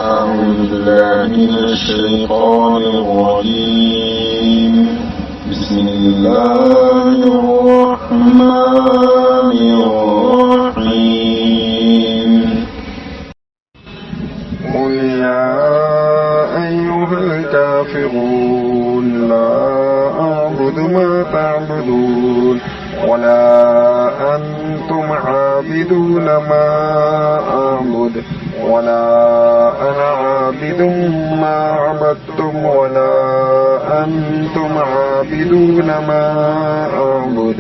أعوذ بالله من الشيطان الرجيم. بسم الله الرحمن الرحيم. قل يا أيها الكافرون لا أعبد ما تعبدون ولا أنتم عابدون ما أعبد ولا أنا عابد ما عبدتم ولا أنتم عابدون ما أعبد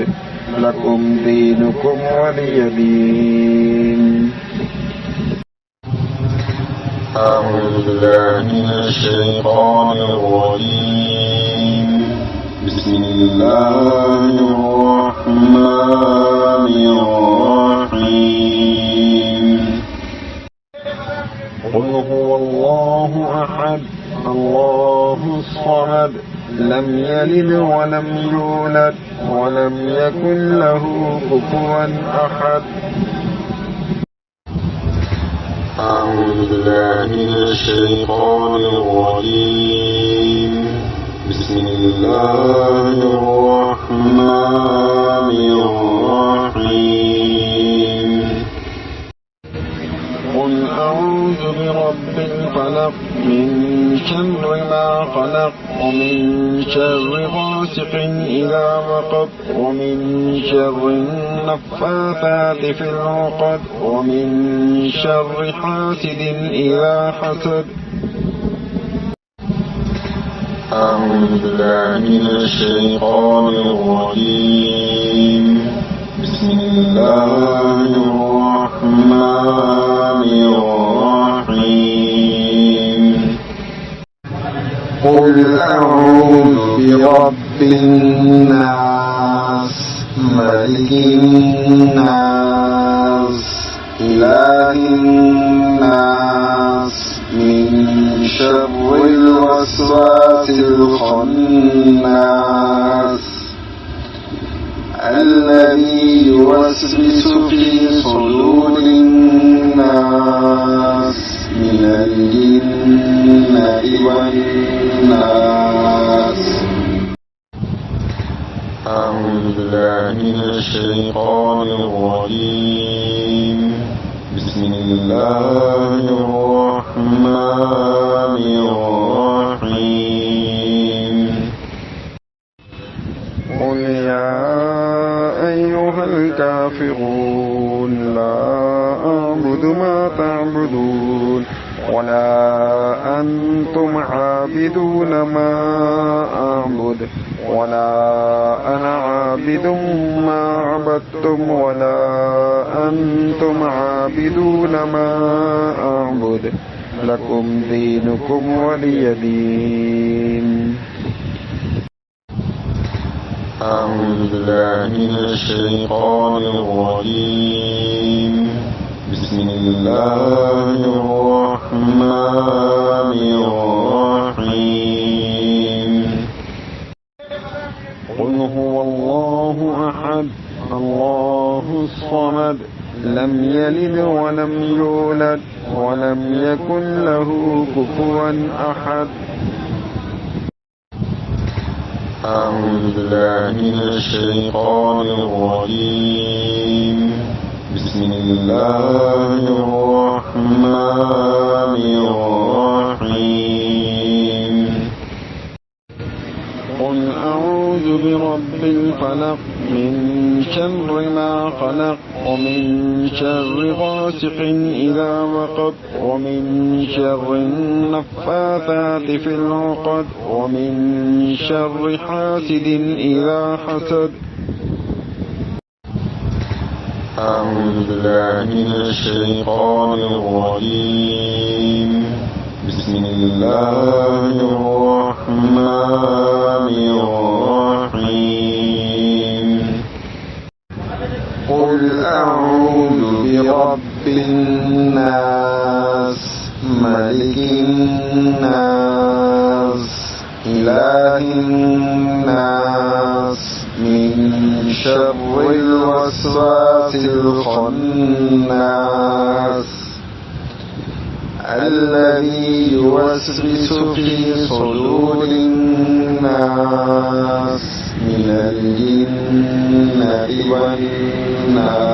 لكم دينكم ولي دين. أعوذ بالله من الشيطان الرجيم. بسم الله الرحمن الرحيم. قل هو الله أحد الله الصمد لم يلد ولم يولد ولم يكن له كفوا أحد. أعوذ بالله من الشيطان الرجيم. بسم الله الرحمن الرحيم. قل أعوذ برب الفلق من شر ما خلق ومن شر غاسق إذا وقب ومن شر النفاثات في العقد ومن شر حاسد إذا حسد. أعوذ بالله من الشيطان الرجيم. بسم الله الرحمن الرحيم. قل أعوذ برب الناس ملك الناس إله الناس من شر الوسواس الخناس الذي يوسوس في صدور الناس من الجنة والناس. أعوذ بالله من الشيطان الرجيم. بسم الله الرحمن الرحيم. قل يا أيها الكافرون لا أعبد ما تعبدون ولا أنتم عابدون ما أعبد ولا أنا عابد ما عبدتم ولا أنتم عابدون ما أعبد لكم دينكم ولي دين. أعوذ بالله من الشيطان الرجيم. بسم الله الرحمن الرحيم. قل هو الله أحد الله الصمد لم يلد ولم يولد ولم يكن له كفوا أحد. أعوذ بالله من الشيطان الرجيم. بسم الله الرحمن الرحيم. قل أعوذ برب الفلق من شر ما خلق ومن شر غاسق إذا وقب ومن شر النفاثات في العقد ومن شر حاسد إذا حسد. أعوذ بالله من الشيطان الرجيم. بسم الله الرحمن الرحيم. قل أعوذ برب الناس ملك الناس إله الناس من شر الوسواس الخناس الذي يوسوس في صدور الناس من الجنة والناس.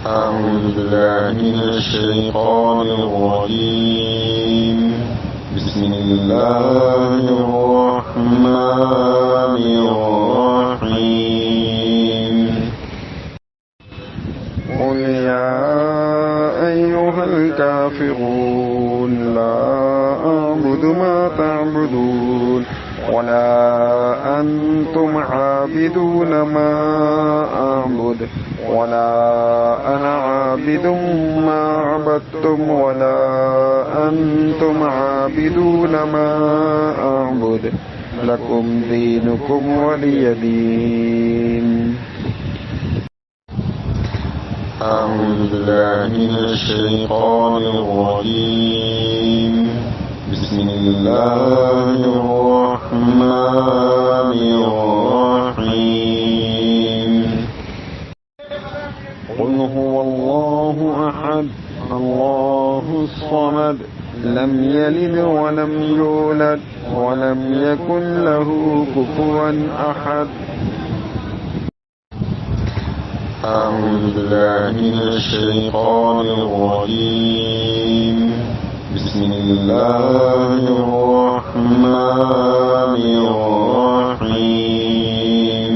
أعوذ بالله من الشيطان الرجيم. بسم الله الرحمن الرحيم. قل يا أيها الكافرون لا أعبد ما تعبدون ولا أنتم عابدون ما أعبد ولا أنا عابد ما عبدتم ولا أنتم عابدون ما أعبد لكم دينكم ولي دين. أعوذ بالله من الشيطان الرجيم. بسم الله الرحمن الرحيم. قل هو الله أحد الله الصمد لم يلد ولم يولد ولم يكن له كفوا أحد. أعوذ بالله من الشيطان الرجيم. بسم الله الرحمن الرحيم.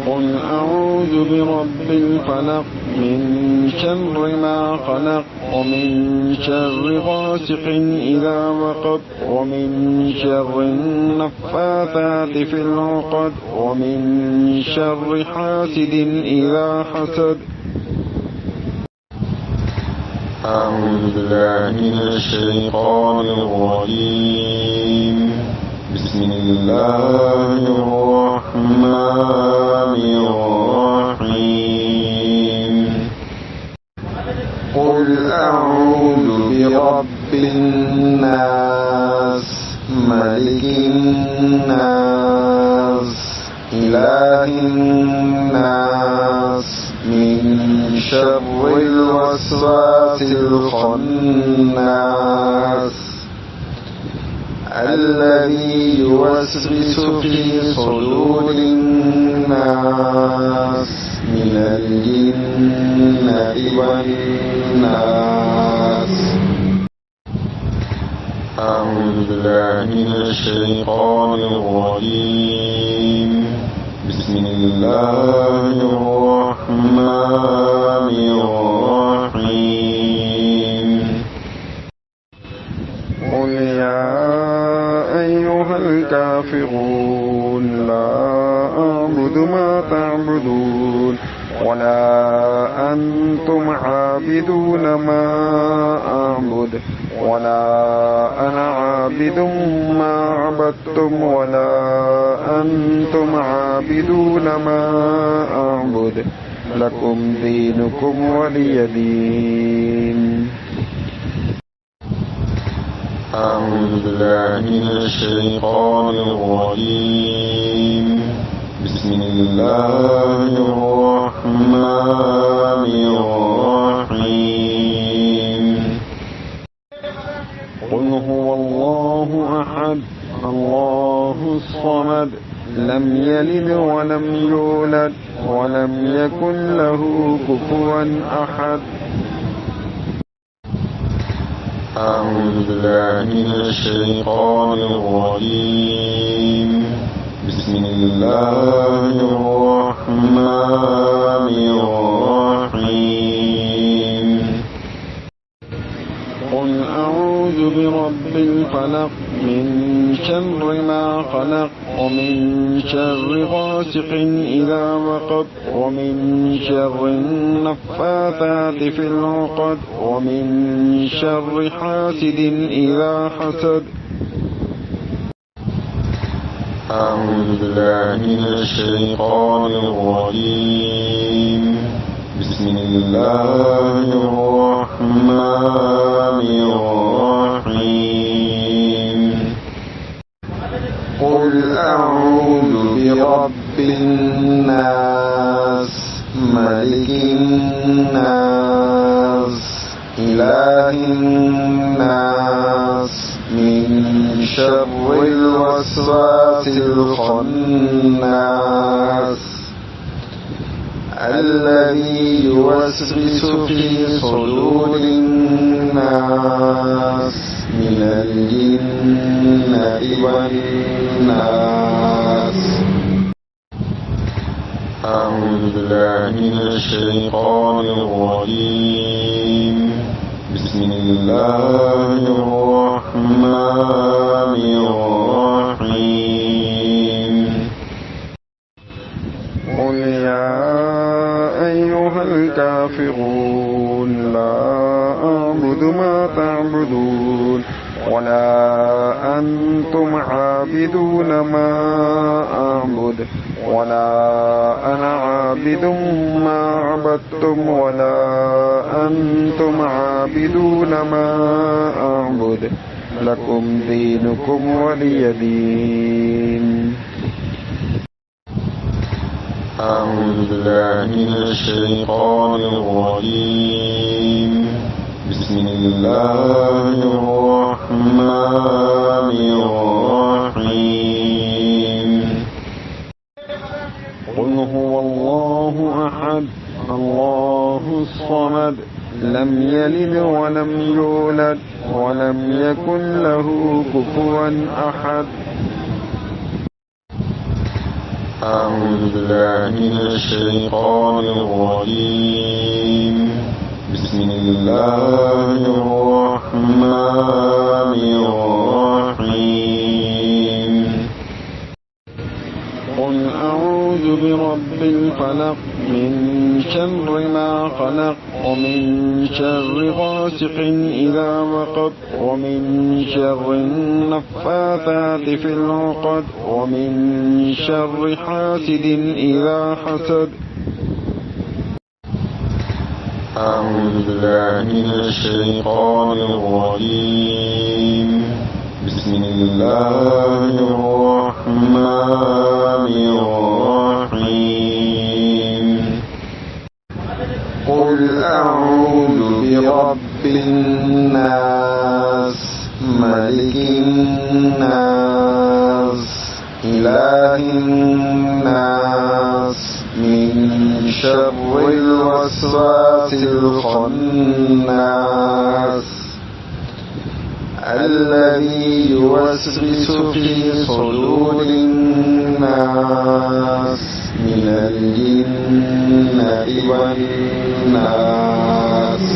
قل أعوذ برب الفلق من شر ما خلق ومن شر غاسق إذا وقب ومن شر النفاثات في العقد ومن شر حاسد إذا حسد. أعوذ بالله من الشيطان الرجيم. بسم الله الرحمن الرحيم. قل أعوذ برب الناس ملك الناس إله الناس من شر الوسواس الخناس الذي يوسوس في صدور الناس من الجنة والناس. أعوذ بالله من الشيطان الرجيم. بسم الله الرحمن الرحيم. قل يا أيها الكافرون لا أعبد ما تعبدون ولا أنتم عابدون ما أعبد ولا أنا عابد ما عبدتم ولا أنتم عابدون ما أعبد لكم دينكم ولي دين. أعوذ بالله من الشيطان الرجيم. بسم الله الرحمن الرحيم. قل هو الله أحد الله الصمد لم يلد ولم يولد ولم يكن له كفوا أحد. أعوذ بالله من الشيطان الرجيم. بسم الله الرحمن الرحيم. قل أعوذ برب الفلق من شر ما خلق ومن شر غاسق إذا وقب ومن شر النفاثات في العقد ومن شر حاسد إذا حسد. أعوذ بالله من الشيطان الرجيم. بسم الله الرحمن الرحيم. قل أعوذ برب الناس ملك الناس إله الناس من شر الوسواس الخناس الذي يوسوس في صدور الناس من الجنة والناس. أعوذ بالله من الشيطان الرجيم. بسم الله الرحمن الرحيم. قل يا أيها الكافرون لا أعبد ما تعبدون ولا أنتم عابدون ما أعبد ولا أنا عابد ما عبدتم ولا أنتم عابدون ما أعبد لكم دينكم ولي دين. أعوذ بالله من الشيطان الرجيم. بسم الله الرحمن الرحيم. قل هو الله أحد الله الصمد لم يلد ولم يولد ولم يكن له كفوا أحد. أعوذ بالله من الشيطان الرجيم. بسم الله الرحمن الرحيم. قل أعوذ برب الفلق من شر ما خلق ومن شر غاسق إذا وقب ومن شر النفاثات في العقد ومن شر حاسد إذا حسد. أعوذ بالله من الشيطان الرجيم. بسم الله الرحمن الرحيم. قل أعوذ برب الناس ملك الناس إله الناس من شر الوسواس الخناس الذي يوسوس في صدور الناس من الجنة والناس.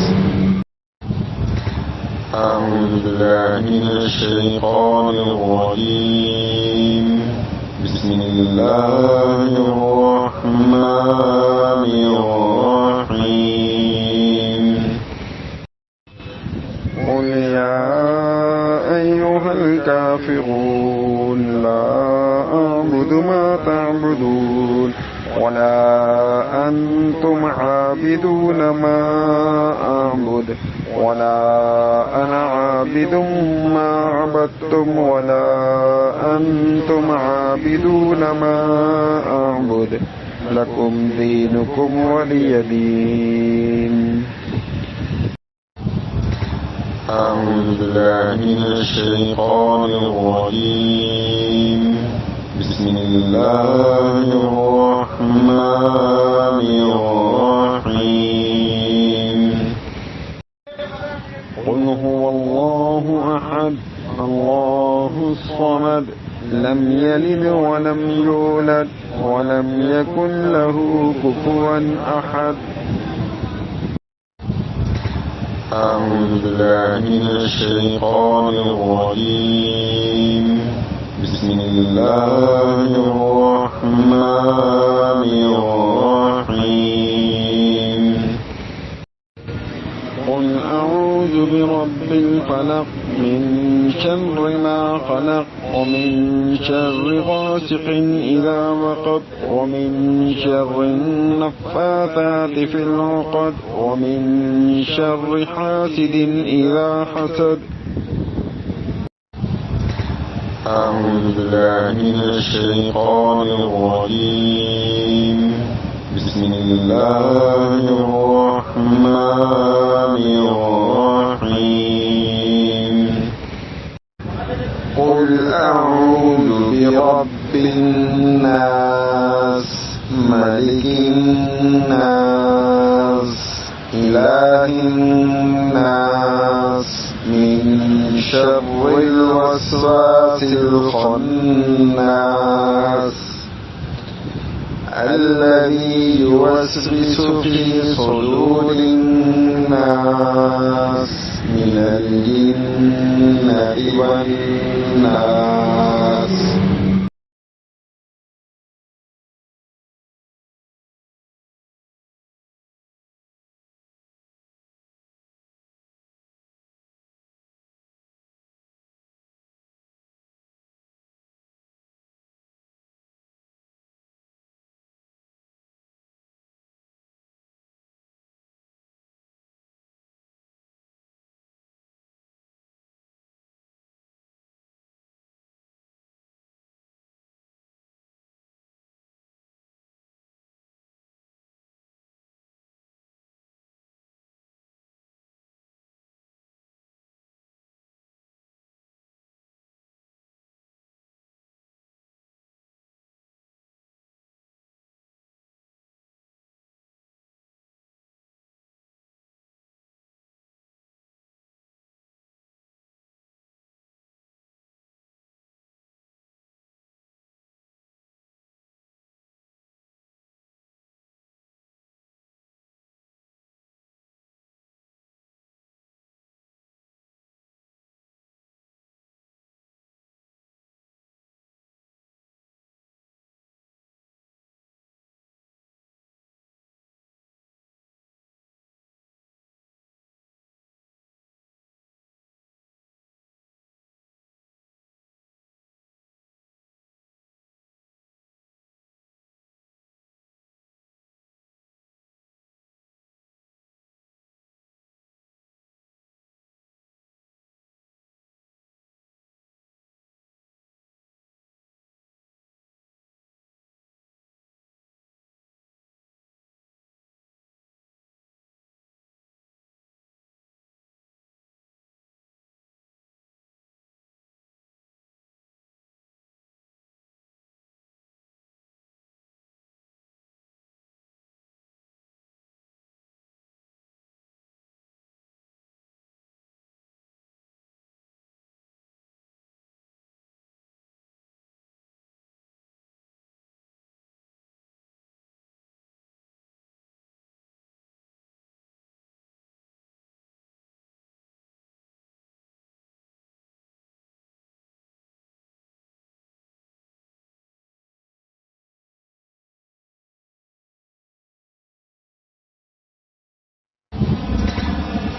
أعوذ بالله من الشيطان الرجيم. بسم الله الرحمن الرحيم. قل يا أيها الكافرون لا أعبد ما تعبدون ولا أنتم عابدون ما أعبد ولا أنا عابد ما عبدتم ولا أنتم عابدون ما أعبد لكم دينكم ولي دين. أعوذ بالله من الشيطان الرجيم. بسم الله الرحمن الرحيم. قل هو الله أحد الله الصمد لم يلد ولم يولد ولم يكن له كفوا أحد. أعوذ بالله من الشيطان الرجيم. بسم الله الرحمن الرحيم. قل أعوذ برب الفلق من شر ما خلق ومن شر غاسق إذا وقب ومن شر النفاثات في العقد ومن شر حاسد إذا حسد. أعوذ بالله من الشيطان الرجيم. بسم الله الرحمن الرحيم قل أعوذ برب الناس ملك الناس إله الناس من شر الوسواس الخناس الذي يوسوس في صدور الناس من الجنة والناس.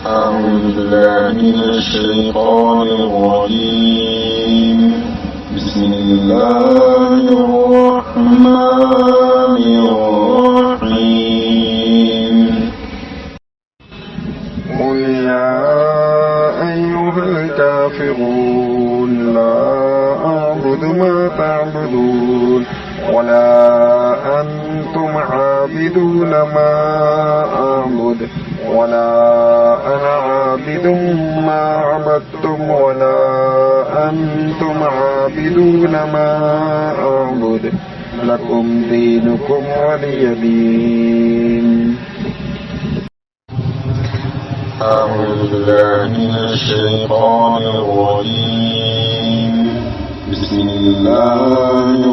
أعوذ بالله من الشيطان الرجيم بسم الله الرحمن الرحيم قل يا أيها الكافرون لا أعبد ما تعبدون ولا أنتم عابدون ما أعبد ولا أنا عابد ما عبدتم ولا أنتم عابدون ما أعبد لكم دينكم ولي دين. أعوذ بالله من الشيطان الرجيم بسم الله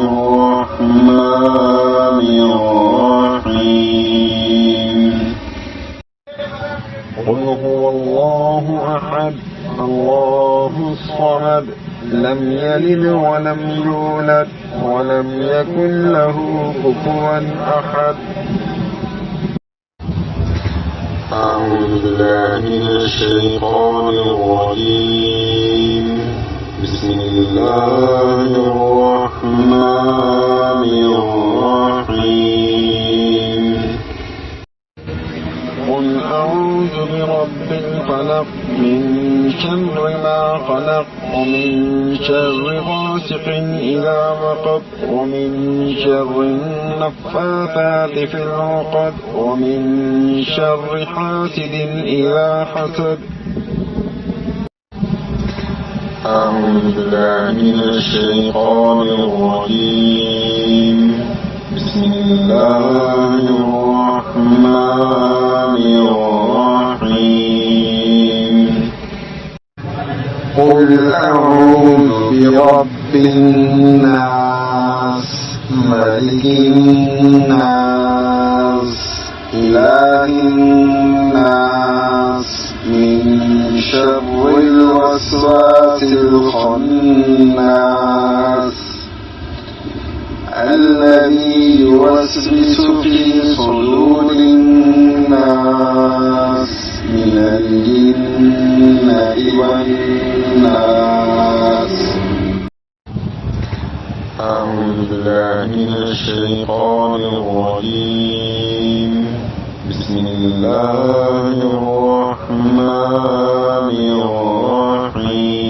الرحمن الرحيم قل هو الله أحد الله الصمد لم يلد ولم يولد ولم يكن له كفوا أحد. أعوذ بالله من الشيطان الرجيم بسم الله الرحمن الرحيم قل قل أعوذ برب الفلق من شر ما خلق ومن شر غاسق إذا وقب ومن شر النفاثات في العقد ومن شر حاسد إذا حسد. أعوذ بالله من الشيطان الرجيم. بسم الله الرحمن الرحيم. قل أعوذ برب الناس ملك الناس إله الناس من شر الوسواس الخناس الذي يوسوس في صدور الناس من الجنة والناس. أعوذ بالله من الشيطان الرجيم. بسم الله الرحمن الرحيم.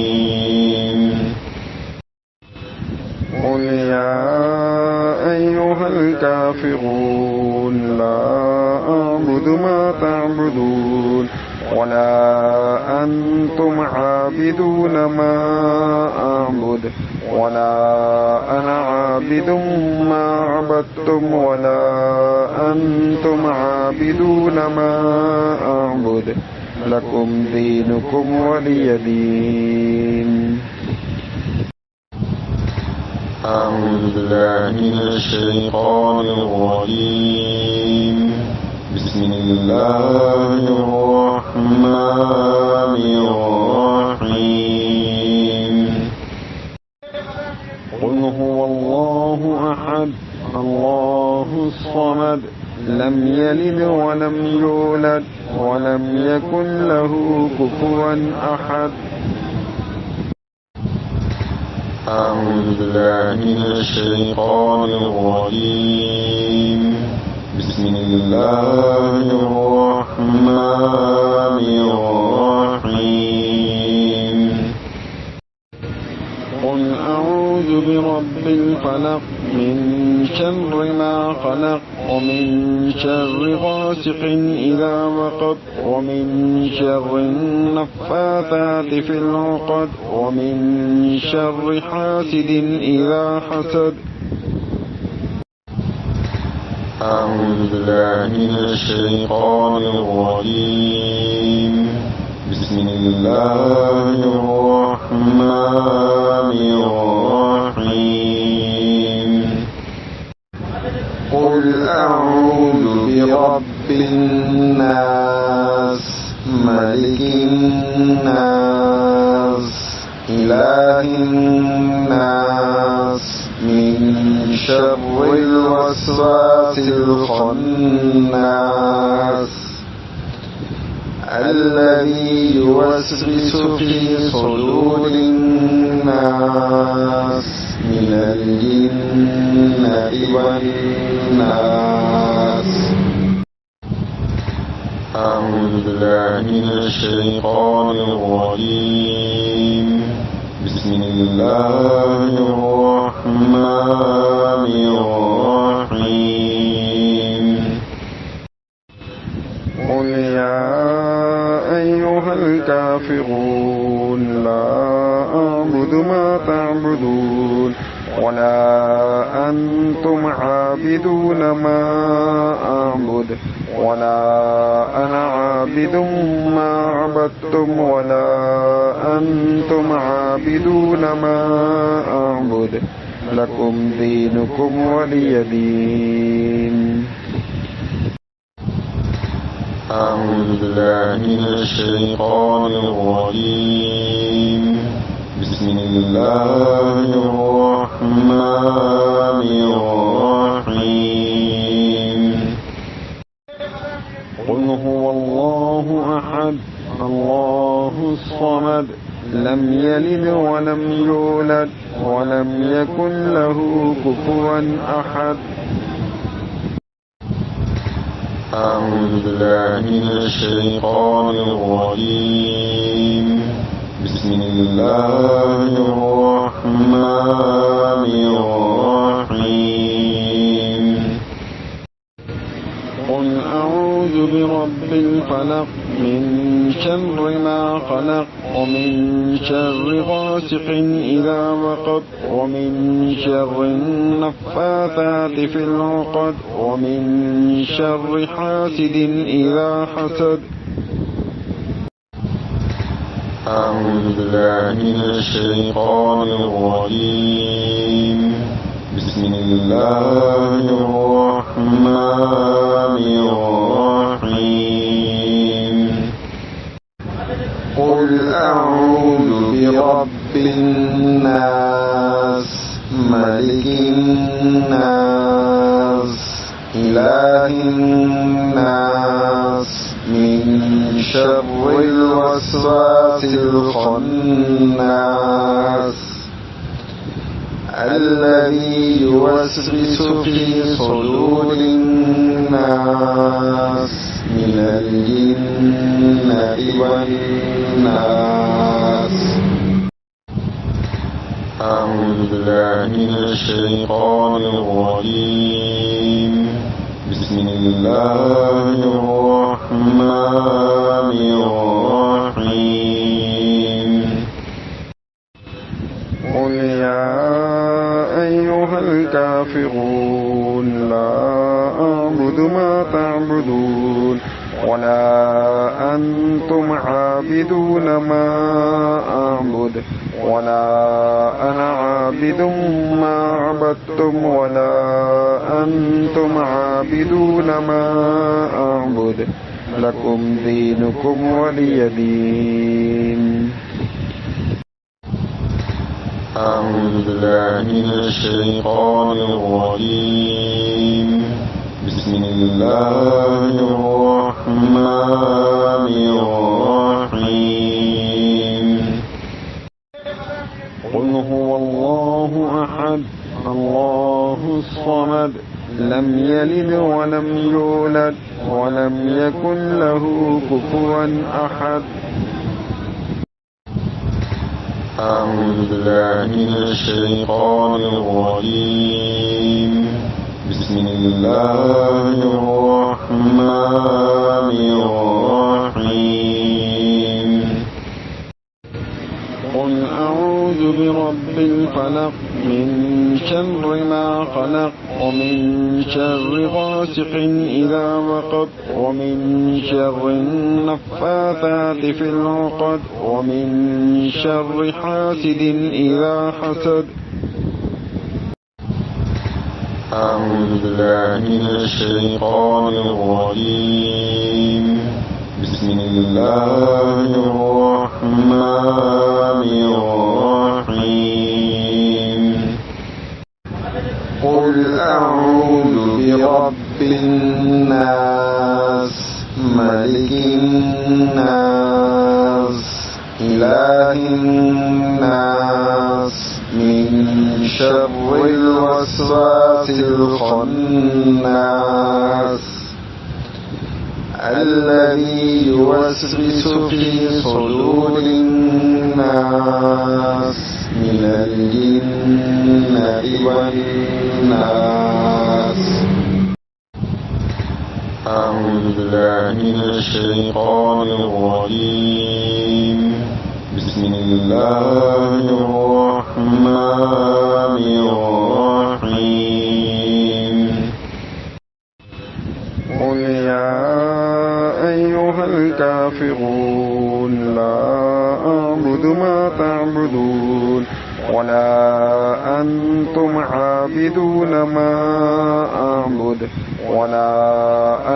قل يا أيها الكافرون لا أعبد ما تعبدون ولا أنتم عابدون ما أعبد ولا أنا عابد ما عبدتم ولا أنتم عابدون ما أعبد لكم دينكم ولي دين. أعوذ بالله من الشيطان الرجيم. بسم الله الرحمن الرحيم. قل هو الله أحد الله الصمد لم يلد ولم يولد ولم يكن له كفوا أحد. أعوذ بالله من الشيطان الرجيم. بسم الله الرحمن الرحيم. قل أعوذ برب الفلق من شر ما خلق ومن شر غاسق إذا وقب ومن شر النفاثات في العقد ومن شر حاسد إذا حسد. أعوذ بالله من الشيطان الرجيم. بسم الله الرحمن الرحيم. قل أعوذ برب الناس ملك الناس إله الناس من شر الوسواس الخناس الذي يوسوس في صدور الناس من الجنة والناس. أعوذ بالله من الشيطان الرجيم. بسم الله الرحمن الرحيم. قل يا أيها الكافرون لا أعبد ما تعبدون ولا أنتم عابدون ما أعبد ولا أنا عابد ما عبدتم ولا أنتم عابدون ما أعبد لكم دينكم ولي دين. أعوذ بالله من الشيطان الرجيم. بسم الله الرحمن الرحيم. قل هو الله أحد الله الصمد لم يلد ولم يولد ولم يكن له كفوا أحد. أعوذ بالله من الشيطان الرجيم بسم الله الرحمن الرحيم قل أعوذ برب الفلق من شر ما خلق ومن شر غاسق إذا وقب ومن شر النفاثات في العقد ومن شر حاسد إذا حسد. أعوذ بالله من الشيطان الرجيم بسم الله الرحمن الرحيم قل أعوذ برب الناس ملك الناس إله الناس من شر الوسواس الخناس الذي يوسوس في صدور الناس من الجنة والناس. أعوذ بالله من الشيطان الرجيم بسم الله الرحمن الرحيم قل يا أيها الكافرون لا أعبد ما تعبدون ولا أنتم عابدون ما أعبد ولا أنا عابد ما عبدتم ولا أنتم عابدون ما أعبد لكم دينكم ولي دين. أعوذ بالله من الشيطان الرجيم بسم الله الرحمن الرحيم قل هو الله أحد الله الصمد لم يلد ولم يولد ولم يكن له كفوا أحد. أعوذ بالله من الشيطان الرجيم بسم الله الرحمن الرحيم قل أعوذ برب الفلق من شر ما خلق ومن شر غاسق إذا وقب ومن شر النفاثات في العقد ومن شر حاسد إذا حسد. أعوذ بالله من الشيطان الرجيم بسم الله الرحمن الرحيم قل أعوذ برب الناس ملك الناس إله الناس من شر الوسواس الخناس الذي يوسوس في صدور الناس من الجنة والناس. أعوذ بالله من الشيطان الرجيم بسم الله الرحمن الرحيم قل يا أيها الكافرون لا أعبد ما تعبدون ولا أنتم عابدون ما أعبد ولا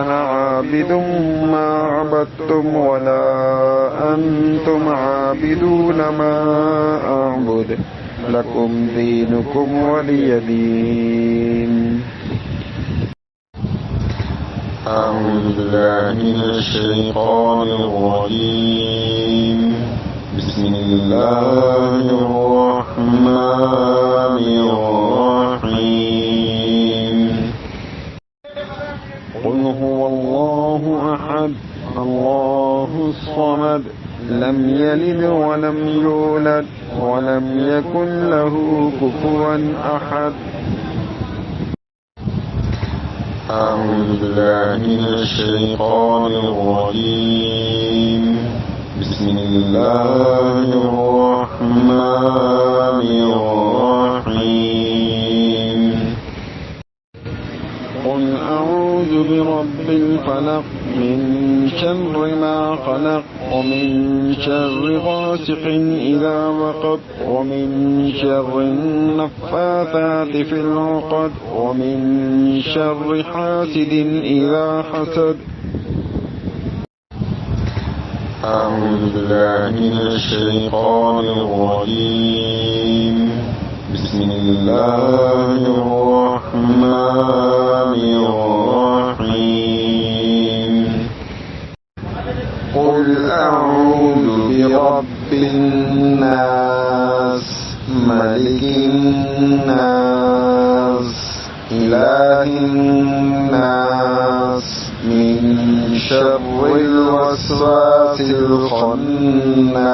أنا عابد ما عبدتم ولا أنتم عابدون ما أعبد لكم دينكم ولي دين. أعوذ بالله من الشيطان الرجيم بسم الله الرحمن الرحيم قل هو الله الله الصمد لم يلد ولم يولد ولم يكن له كفوا أحد. أعوذ بالله من الشيطان الرجيم. بسم الله الرحمن الرحيم. قل أعوذ برب الفلق من شر ما خلق ومن شر غاسق إذا وقب ومن شر النفاثات في العقد ومن شر حاسد إذا حسد. أعوذ بالله من الشيطان الرجيم. بسم الله الرحمن الرحيم. قل أعوذ برب الناس ملك الناس إله الناس من شر الوسواس الخناس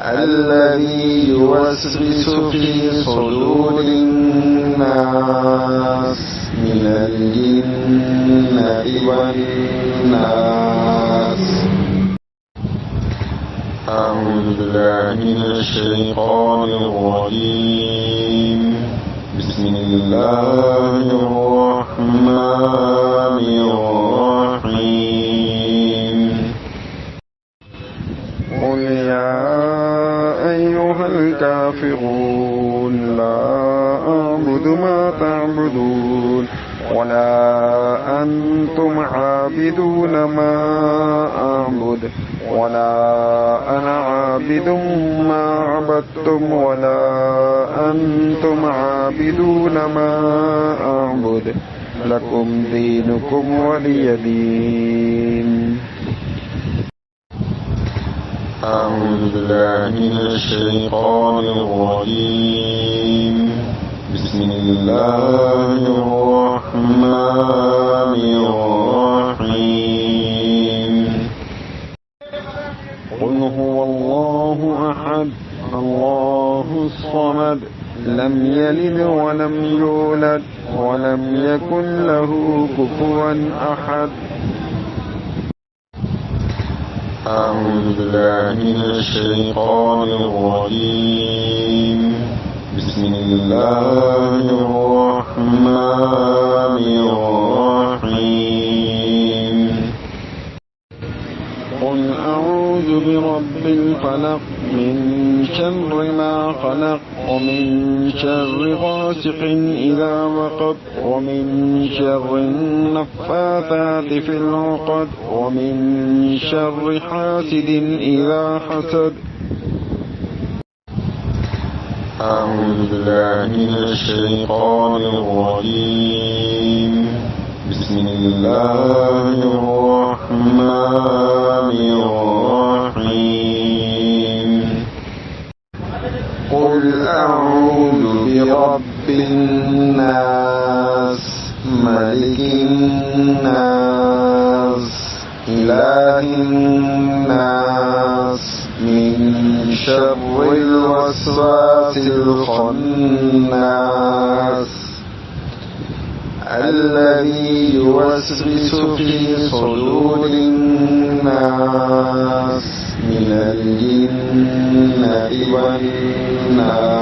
الذي يوسوس في صدور الناس من الجنة والناس. أعوذ بالله من الشيطان الرجيم. بسم الله الرحمن الرحيم. قل يا أيها الكافرون لا أعبد ما تعبدون ولا أنتم عابدون ما أعبد ولا أنا عابد ما عبدتم ولا أنتم عابدون ما أعبد لكم دينكم ولي دين. أعوذ بالله من الشيطان الرجيم. بسم الله الرحمن الرحيم. قل هو الله أحد الله الصمد لم يلد ولم يولد ولم يكن له كفوا أحد. أعوذ بالله من الشيطان الرجيم. بسم الله الرحمن الرحيم. قل أعوذ برب الفلق من شر ما خلق ومن شر غاسق إذا وقب ومن شر النفاثات في العقد ومن شر حاسد إذا حسد. أعوذ بالله من الشيطان الرجيم. بسم الله الرحمن الرحيم. قل أعوذ برب الناس ملك الناس إله الناس من شر الوسواس الخناس الذي يوسوس في صدور الناس من الجنة والناس.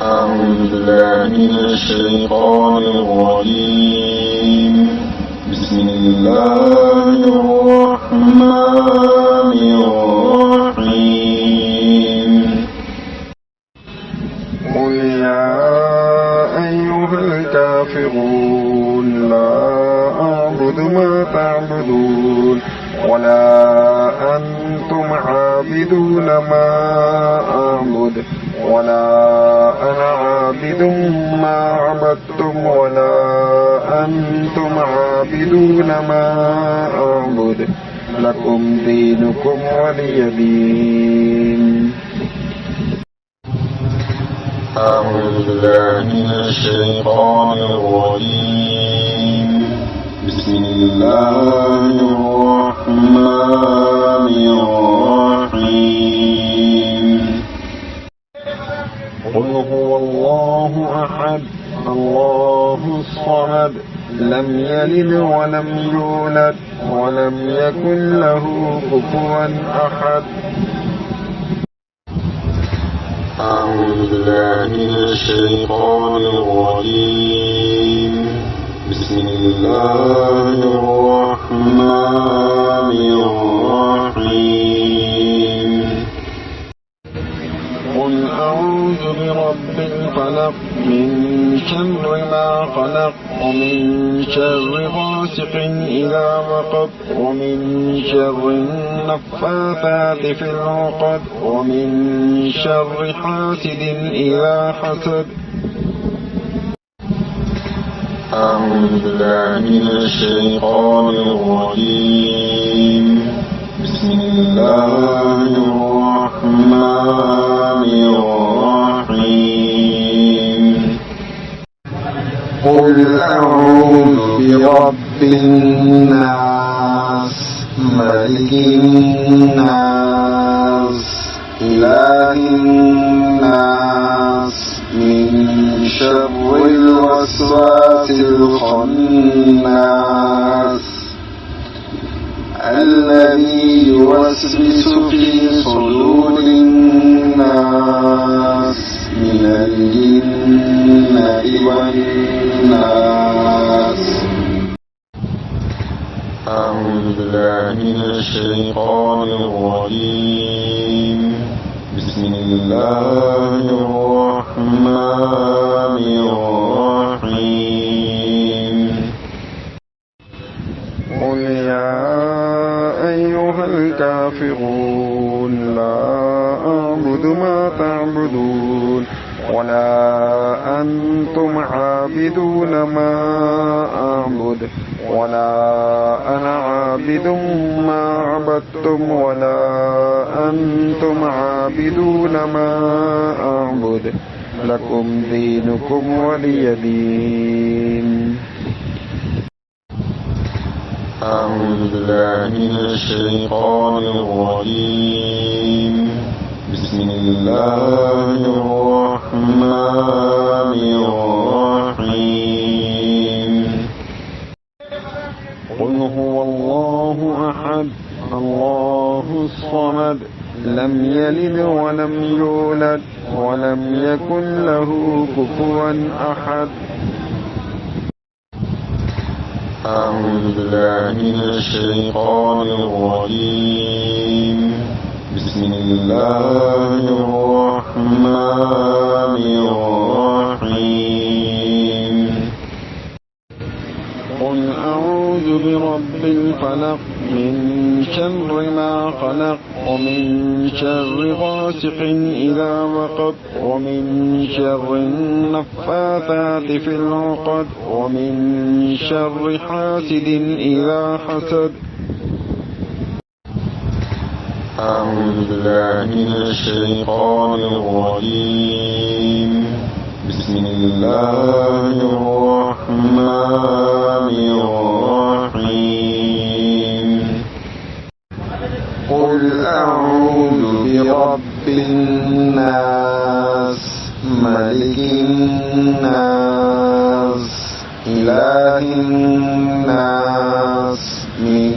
أعوذ بالله من الشيطان الرجيم بسم الله الرحمن الرحيم قل يا أيها الكافرون لا أعبد ما تعبدون ولا أنتم عابدون ما أعبد ولا أنا عابد ما عبدتم ولا أنتم عابدون ما أعبد لكم دينكم ولي دين. أعوذ بالله من الشيطان الرجيم بسم الله الرحمن الرحيم قل هو الله أحد الله الصمد لم يلد ولم يولد ولم يكن له كفوا أحد. أعوذ بالله من الشيطان الرجيم بسم الله الرحمن الرحيم قل أعوذ برب الفلق من شر ما خلق ومن شر غاسق إذا وقب ومن شر النفاثات في العقد ومن شر حاسد إذا حسد. أعوذ بالله من الشيطان الرجيم بسم الله الرحمن الرحيم قل أعوذ برب الناس ملك الناس إله الناس من شر الوسواس الخناس الذي يوسوس في صدور الناس من الجنة والناس. أعوذ بالله من الشيطان الرجيم بسم الله الرحمن الرحيم قل يا أيها الكافرون لا أعبد ما تعبدون ولا أنتم عابدون ما أعبد ولا أنا عابد ما عبدتم ولا أنتم عابدون ما أعبد لكم دينكم ولي دين. أعوذ بالله من الشيطان الرجيم بسم الله الرحمن الرحيم قل هو الله أحد الله الصمد لم يلد ولم يولد ولم يكن له كفوا أحد. أعوذ بالله من الشيطان الرجيم بسم الله الرحمن الرحيم قل أعوذ برب الفلق من شر ما خلق ومن شر غاسق إذا وقب ومن شر النفاثات في العقد ومن شر حاسد إذا حسد. أعوذ بالله من الشيطان الرجيم بسم الله الرحمن الرحيم قل أعوذ برب الناس ملك الناس إله الناس من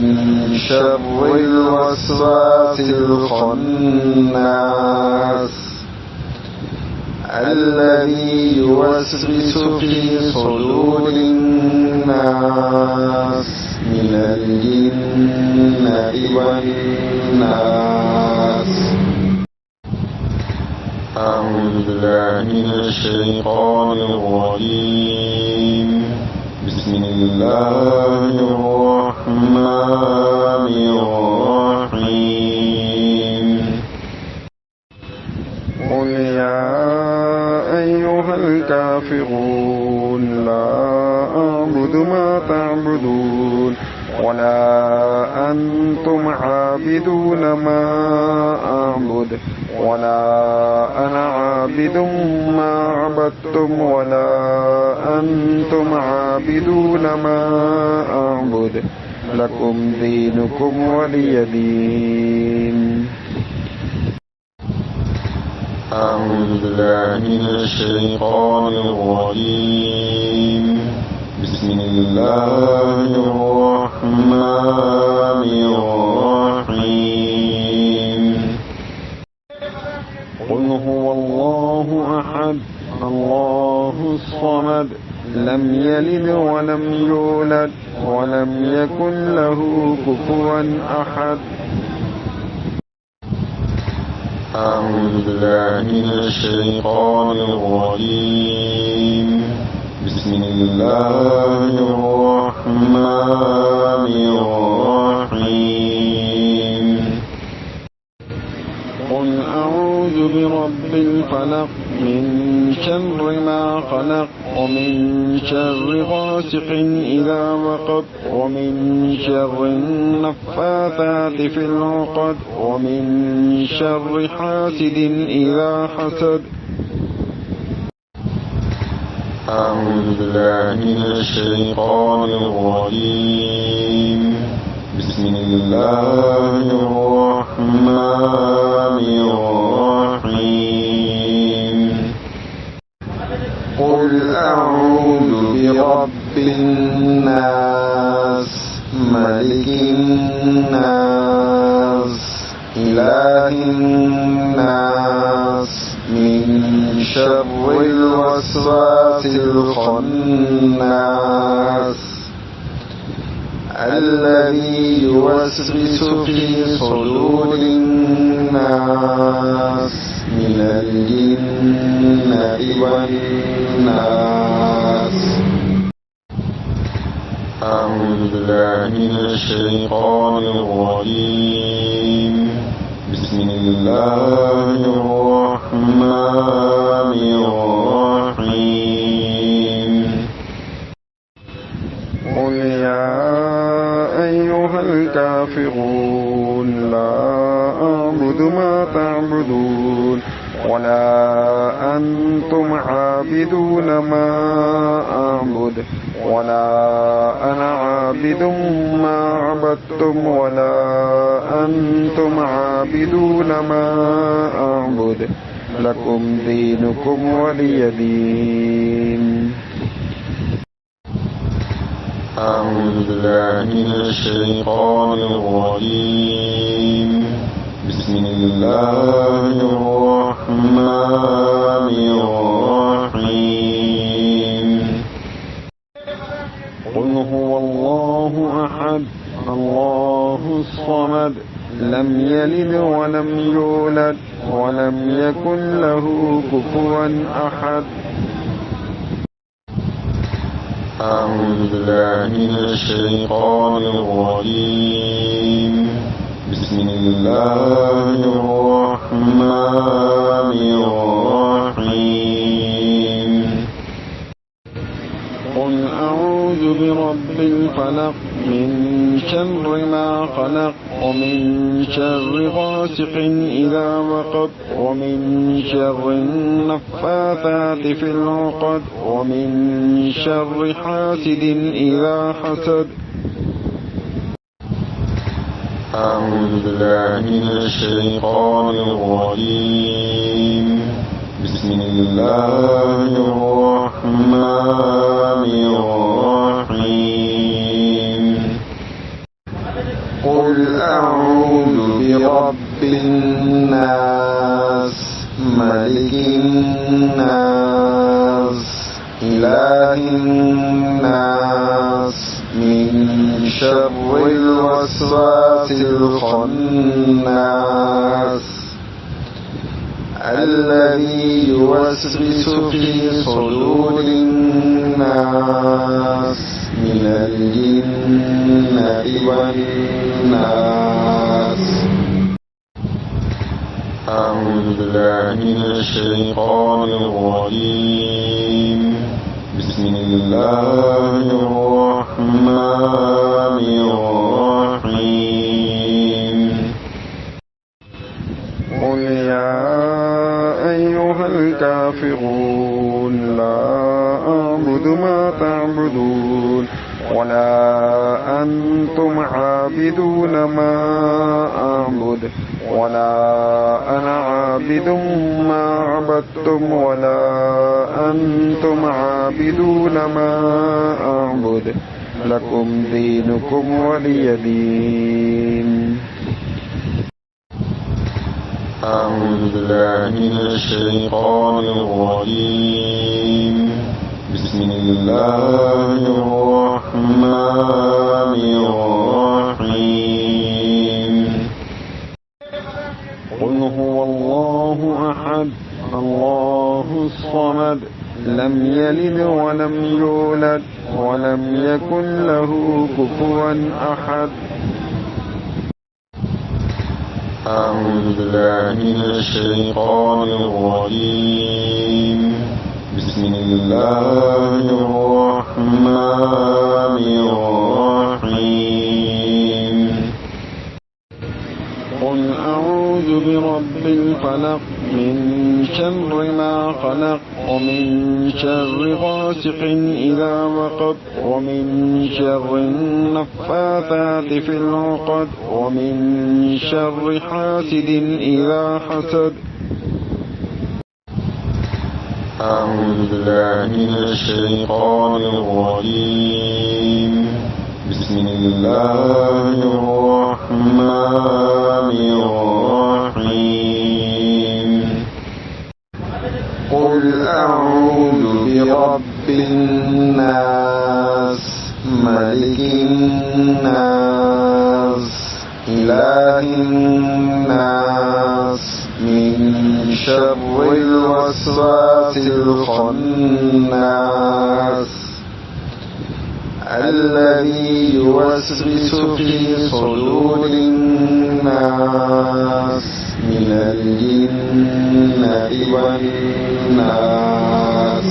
شر الوسواس الخناس الذي يوسوس في صدور الناس من الجنة والناس. أعوذ بالله من الشيطان الرجيم. بسم الله الرحمن الرحيم. قل يا أيها الكافرون لا أعبد ما تعبدون ولا أنتم عابدون ما أعبد ولا أنا عابد ما عبدتم ولا أنتم عابدون ما أعبد لكم دينكم ولي دين. أعوذ بالله من الشيطان الرجيم. بسم الله الرحمن الرحيم. قل هو الله أحد الله الصمد لم يلد ولم يولد ولم يكن له كفوا أحد. أعوذ بالله من الشيطان الرجيم. بسم الله الرحمن الرحيم. قل أعوذ برب الفلق من شر ما خلق ومن شر غاسق إذا وقب ومن شر النفاثات في العقد ومن شر حاسد إذا حسد. أعوذ بالله من الشيطان الرجيم. بسم الله الرحمن الرحيم. قل أعوذ برب الناس ملك الناس إله الناس من شر الوسواس الخناس الذي يوسوس في صدور الناس من الجنة والناس. أعوذ بالله من الشيطان الرجيم. بسم الله الرحمن الرحيم. قل يا أيها الكافرون لا أعبد ما تعبدون ولا أنتم عابدون ما أعبد ولا أنا عابد ما عبدتم ولا أنتم عابدون ما أعبد لكم دينكم ولي دين. أعوذ بالله من الشيطان الرجيم. بسم الله الرحمن الرحيم. قل هو الله أحد الله الصمد لم يلد ولم يولد ولم يكن له كفوا أحد. أعوذ بالله من الشيطان الرجيم. بسم الله الرحمن الرحيم. قل أعوذ برب الفلق من شر ما خلق ومن شر غاسق إذا وقب ومن شر النفاثات في العقد ومن شر حاسد إذا حسد. أعوذ بالله من الشيطان الرجيم. بسم الله الرحمن الرحيم. قل أعوذ برب الناس ملك الناس إله الناس من شر الوسواس الخناس الذي يوسوس في صدور الناس من الجنة والناس. أعوذ بالله من الشيطان الرجيم. بسم الله الرحمن الرحيم. قل يا أيها الكافرون لا أعبد ما تعبدون ولا أنتم عابدون ما أعبد ولا أنا عابد ما عبدتم ولا أنتم عابدون ما أعبد لكم دينكم ولي دين. أعوذ بالله من الشيطان الرجيم. بسم الله الرحمن الرحيم. قل هو الله أحد الله الصمد لم يلد ولم يولد ولم يكن له كفوا أحد. أعوذ بالله من الشيطان الرجيم. بسم الله الرحمن الرحيم. قل أعوذ برب الفلق من شر ما خلق ومن شر غاسق إذا وقب ومن شر النفاثات في العقد ومن شر حاسد إذا حسد. أعوذ بالله من الشيطان الرجيم. بسم الله الرحمن الرحيم. قل أعوذ برب الناس ملك الناس إله الناس من شر الوسواس الخناس الذي يوسوس في صدور الناس من الجنة والناس.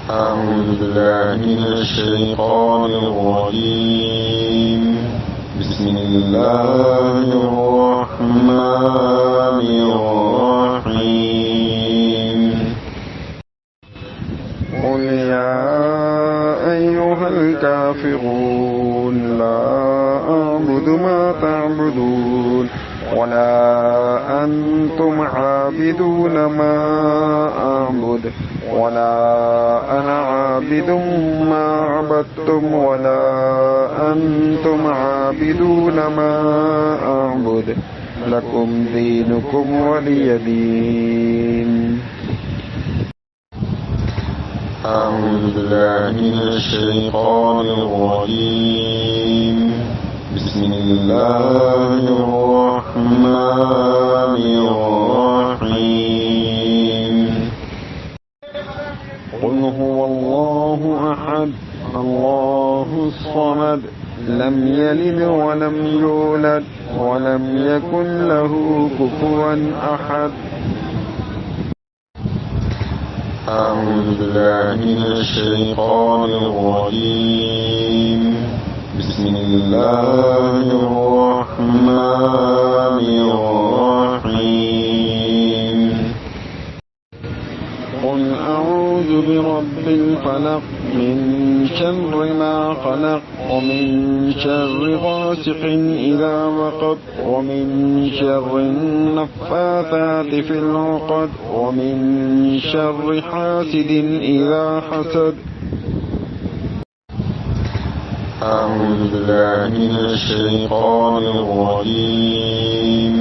أعوذ بالله من الشيطان الرجيم. بسم الله الرحمن الرحيم. قل يا أيها الكافرون لا أعبد ما تعبدون ولا أنتم عابدون ما أعبد ولا أنا عابد ما عبدتم ولا أنتم عابدون ما أعبد لكم دينكم ولي دين. أعوذ بالله من الشيطان الرجيم. بسم الله الرحمن الرحيم. قل هو الله أحد الله الصمد لم يلد ولم يولد ولم يكن له كفوا أحد. أعوذ بالله من الشيطان الرجيم. بسم الله الرحمن الرحيم. قل أعوذ برب الفلق من شر ما خلق ومن شر غاسق إذا وقب ومن شر النفاثات في العقد ومن شر حاسد إذا حسد. أعوذ بالله من الشيطان الرجيم.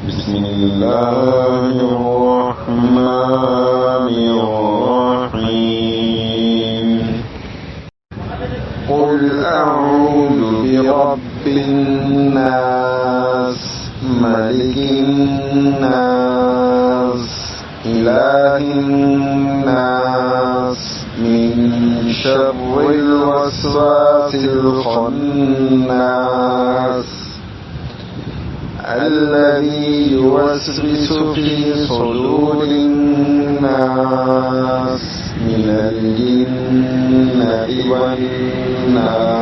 بسم الله الرحمن الرحيم قل أعوذ برب الناس ملك الناس إله الناس من شر الوسواس الخناس الذي يوسوس في صدور الناس من الجنة والناس.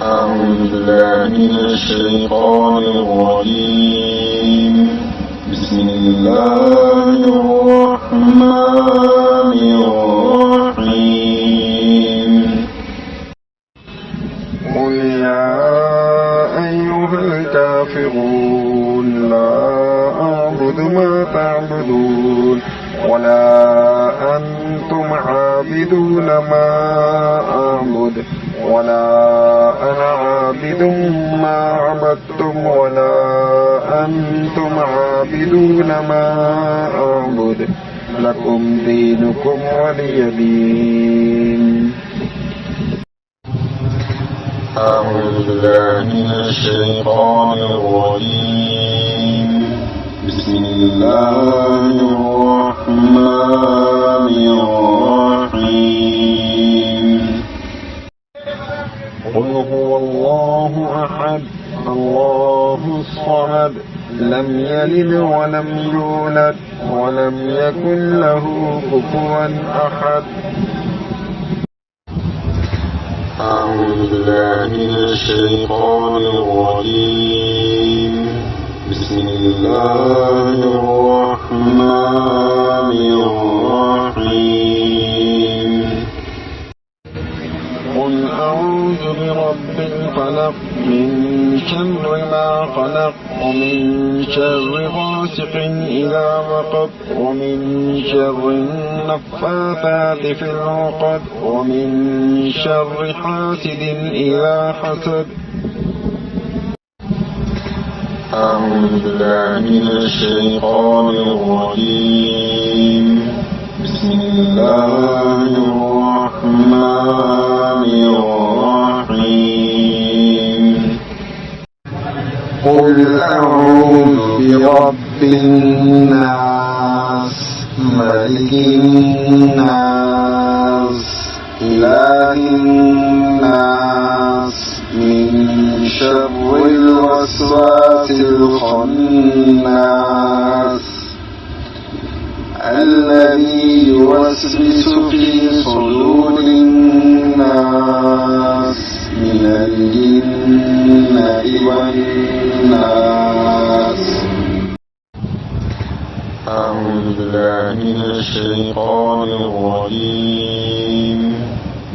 أعوذ بالله من الشيطان الرجيم بسم الله الرحمن الرحيم قل يا أيها الكافرون لا أعبد ما تعبدون ولا أنتم عابدون ما أعبد ولا أنا عابد ما عبدتم ولا أنتم عابدون ما أعبد لكم دينكم ولي دين. أعوذ بالله من الشيطان الرجيم بسم الله الرحمن الرحيم قل هو الله أحد الله الصمد لم يلد ولم يولد ولم يكن له كفوا أحد. أعوذ بالله من الشيطان الرجيم بسم الله الرحمن الرحيم قل أعوذ برب الفلق من شر ما خلق ومن شر غاسق إذا وقب ومن شر النفاثات في العقد ومن شر حاسد إذا حسد. أعوذ بالله من الشيطان الرجيم. بسم الله الرحمن الرحيم. قل أعوذ برب الناس ملك الناس إله الناس من شر الوسواس الخناس الذي يوسوس في صدور الناس من الجنة والناس. أعوذ بالله من الشيطان الرجيم.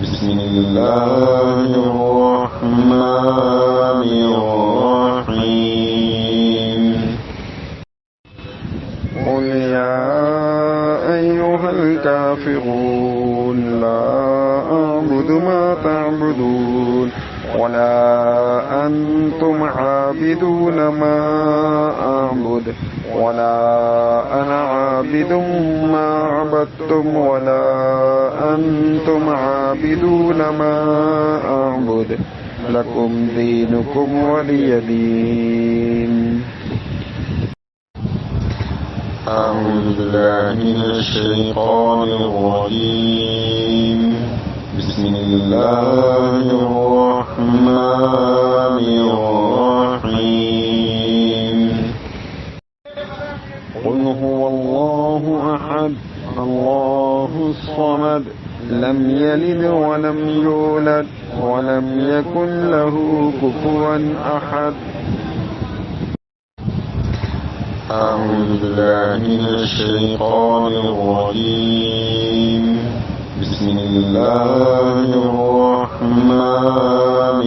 بسم الله الرحمن الرحيم. قل يا أيها الكافرون لا أعبد ما تعبدون ولا أنتم عابدون ما أعبد ولا أنا عابد ما عبدتم ولا أنتم عابدون ما أعبد لكم دينكم ولي دين. أعوذ بالله من الشيطان الرجيم. بسم الله الرحمن الرحيم. قل هو الله أحد الله الصمد لم يلد ولم يولد ولم يكن له كفوا أحد. أعوذ بالله من الشيطان الرجيم. بسم الله الرحمن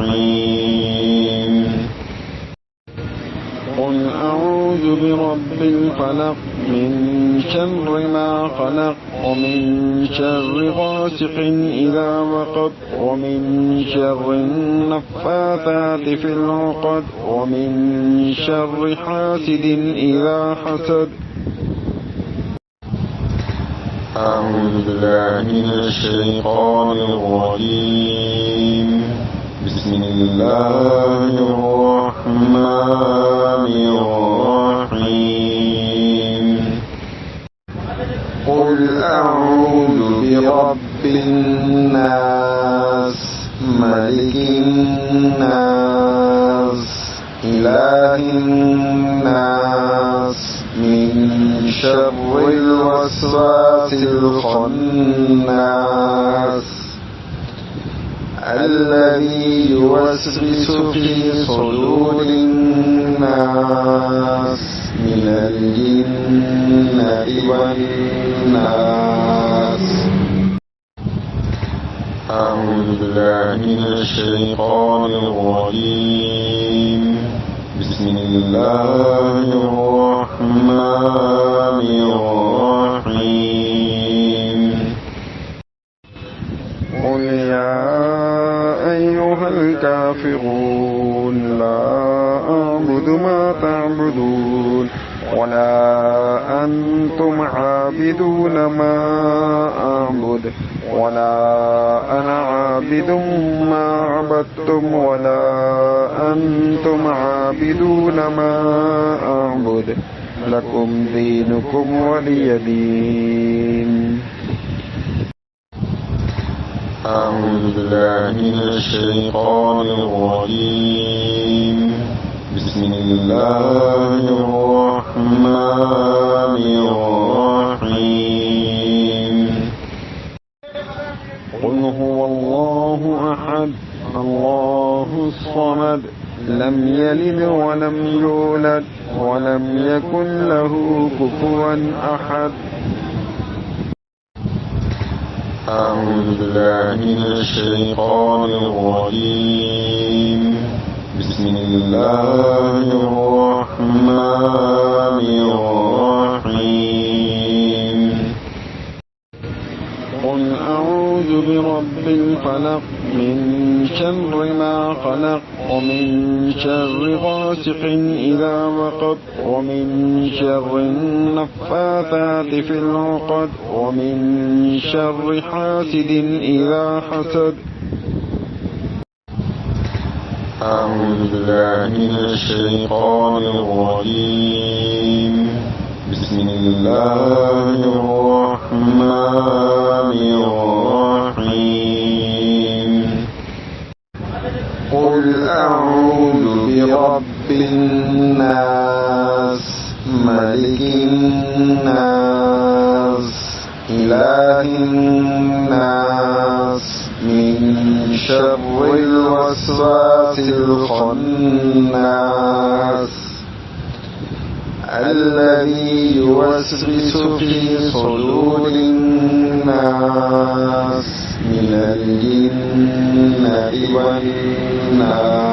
الرحيم. قل أعوذ برب الفلق من شر ما خلق ومن شر غاسق إذا وقب ومن شر النفاثات في العقد ومن شر حاسد إذا حسد. أعوذ بالله من الشيطان الرجيم. بسم الله الرحمن الرحيم. قل أعوذ برب الناس ملك الناس إله الناس من شر الوسواس الخناس الذي يوسوس في صدور الناس من الجنة والناس. أعوذ بالله من الشيطان الرجيم. بسم الله الرحمن الرحيم. قل يا أيها الكافرون لا أعبد ما تعبدون ولا أنتم عابدون ما أعبد ولا أنا عابد ما عبدتم ولا أنتم عابدون ما أعبد لكم دينكم ولي دين. أعوذ بالله من الشيطان الرجيم. بسم الله الرحمن الرحيم. قل هو الله أحد الله الصمد لم يلد ولم يولد ولم يكن له كفوا أحد. أعوذ بالله من الشيطان الرجيم بسم الله الرحمن الرحيم قل أعوذ برب الفلق من شر ما خلق ومن شر غاسق إذا وقب ومن شر النفاثات في العقد ومن شر حاسد إذا حسد. أعوذ بالله من الشيطان الرجيم بسم الله الرحمن الرحيم قل أعوذ برب الناس ملك الناس إله الناس من شر الوسواس الخناس الذي يوسوس في صدور الناس من الجنة والناس.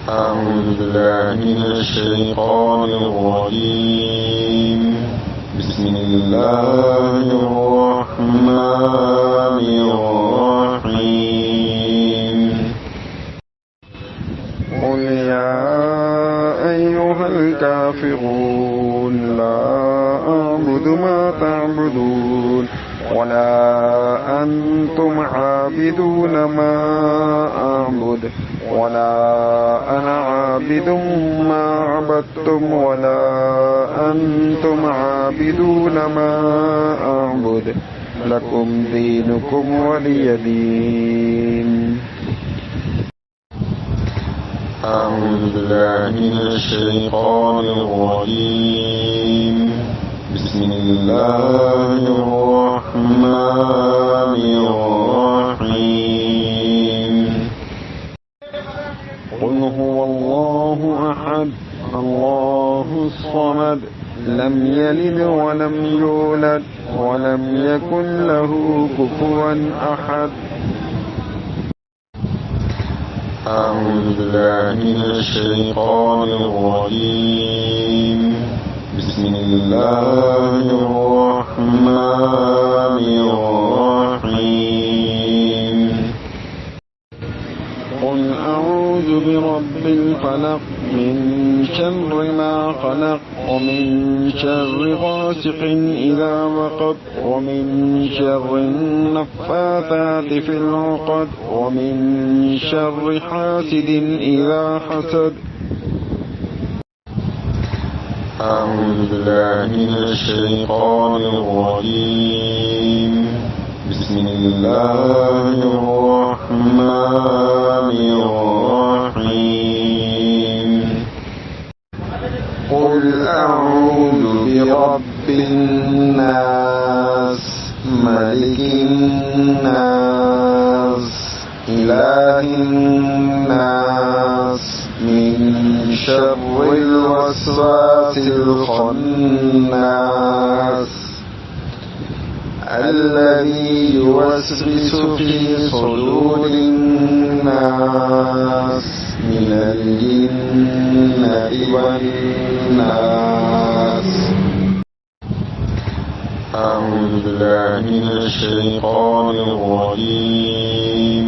أعوذ بالله من الشيطان الرجيم بسم الله الرحمن الرحيم قل يا أيها الكافرون لا أعبد ما تعبدون ولا أنتم عابدون ما أعبد ولا أنا عابد ما عبدتم ولا أنتم عابدون ما أعبد لكم دينكم ولي دين. أعوذ بالله من الشيطان الرجيم بسم الله الرحمن الرحيم قل هو الله أحد الله الصمد لم يلد ولم يولد ولم يكن له كفوا أحد. أعوذ بالله من الشيطان الرجيم بسم الله الرحمن الرحيم قل أعوذ برب الفلق من شر ما خلق ومن شر غاسق إذا وقب ومن شر النفاثات في العقد ومن شر حاسد إذا حسد. أعوذ بالله من الشيطان الرجيم بسم الله الرحمن الرحيم قل أعوذ برب الناس ملك الناس إله الناس من شر الوسواس الخناس الذي يوسوس في صدور الناس من الجنة والناس. أعوذ بالله من الشيطان الرجيم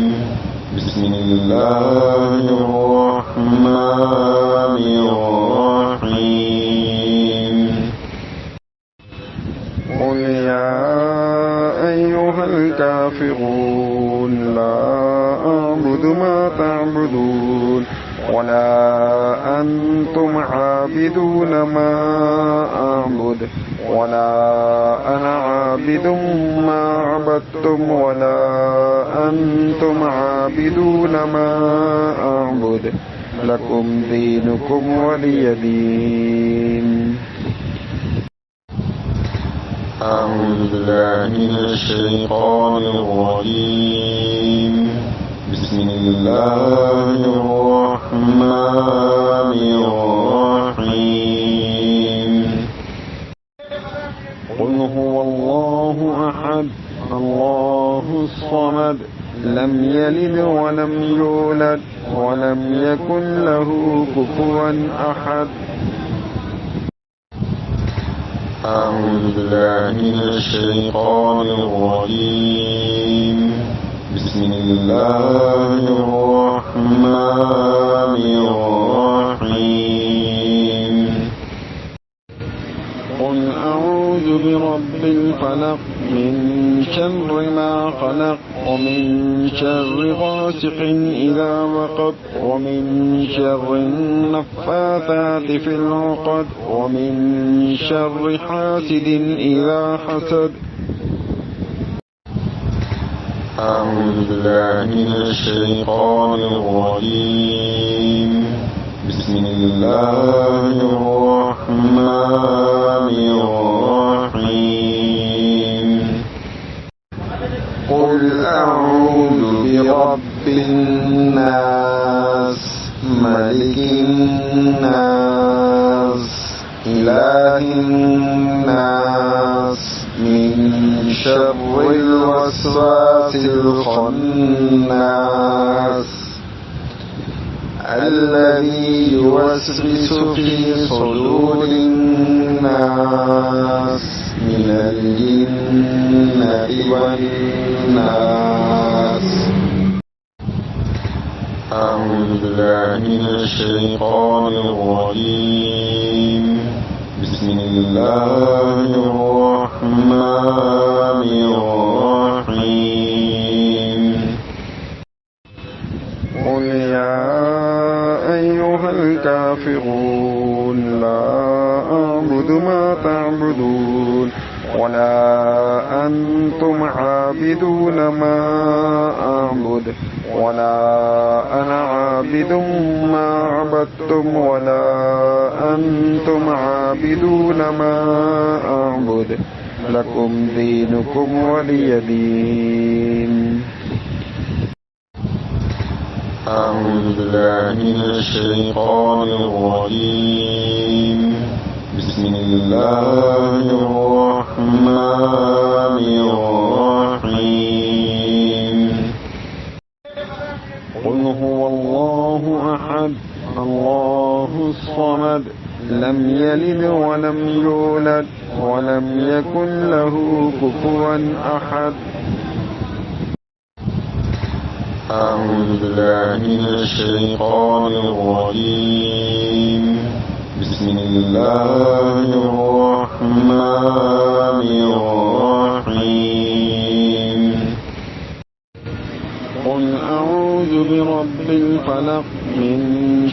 بسم الله الرحمن الرحيم قل يا أيها الكافرون لا أعبد ما تعبدون ولا أنتم عابدون ما أعبد ولا أنا عابد ما عبدتم ولا أنتم عابدون ما أعبد لكم دينكم ولي دين. أعوذ بالله من الشيطان الرجيم بسم الله الرحمن الرحيم قل هو الله أحد الله الصمد لم يلد ولم يولد ولم يكن له كفوا أحد. أعوذ بالله من الشيطان الرجيم. بسم الله الرحمن الرحيم. قل أعوذ برب الفلق من شر ما خلق ومن شر غاسق إذا وقب ومن شر النفاثات في العقد ومن شر حاسد إذا حسد. أعوذ بالله من الشيطان الرجيم. بسم الله الرحمن الرحيم. قل أعوذ برب الناس ملك الناس إله الناس من شر الوسواس الخناس الذي يوسوس في صدور الناس من الجنة والناس. أعوذ بالله من الشيطان الرجيم. بسم الله الرحمن الرحيم. قل يا أيها الكافرون لا أعبد ما تعبدون ولا أنتم عابدون ما أعبد ولا أنا عابد ما عبدتم ولا أنتم عابدون ما أعبد لكم دينكم ولي دين. أعوذ بالله من الشيطان الرجيم. بسم الله الرحمن الرحيم. قل هو الله أحد الله الصمد لم يلد ولم يولد ولم يكن له كفوا أحد. أعوذ بالله من الشيطان الرجيم. بسم الله الرحمن الرحيم. قل أعوذ برب الفلق من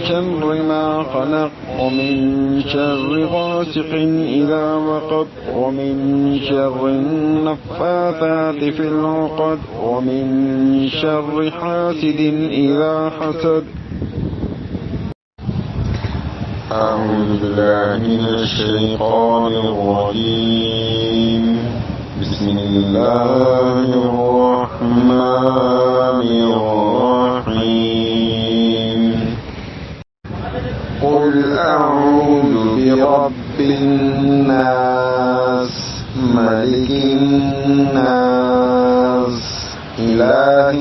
شر ما خلق ومن شر غاسق إذا وقب ومن شر النفاثات في العقد ومن شر حاسد إذا حسد. أعوذ بالله من الشيطان الرجيم. بسم الله الرحمن الرحيم. قل أعوذ برب الناس ملك الناس إله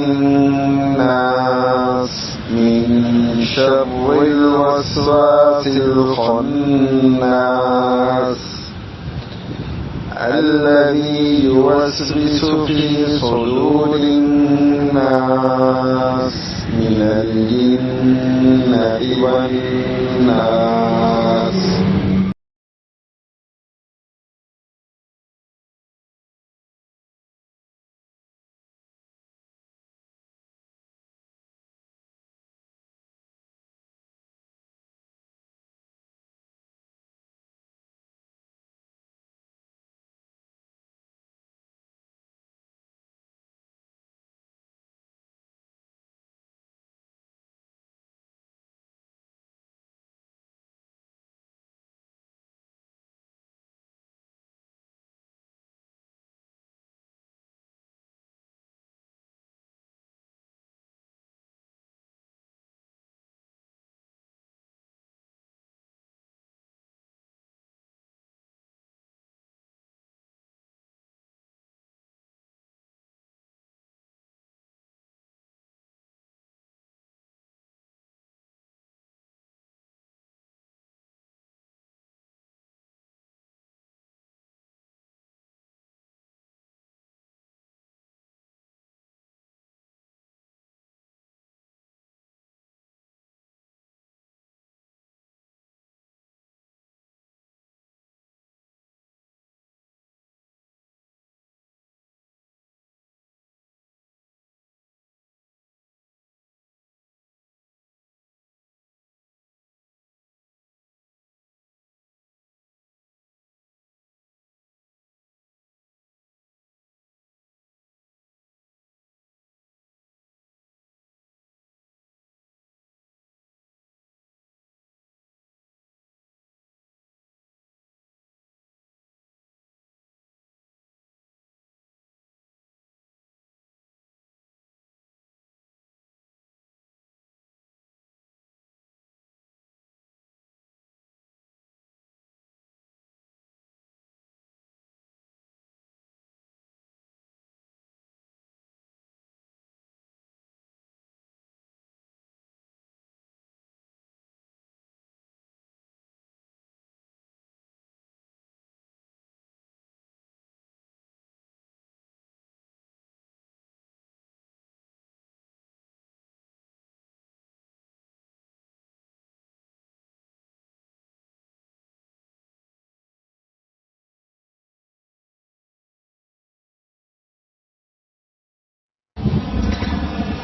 الناس من شر الوسواس الخناس الذي يوسوس في صدور الناس من الجنة والناس.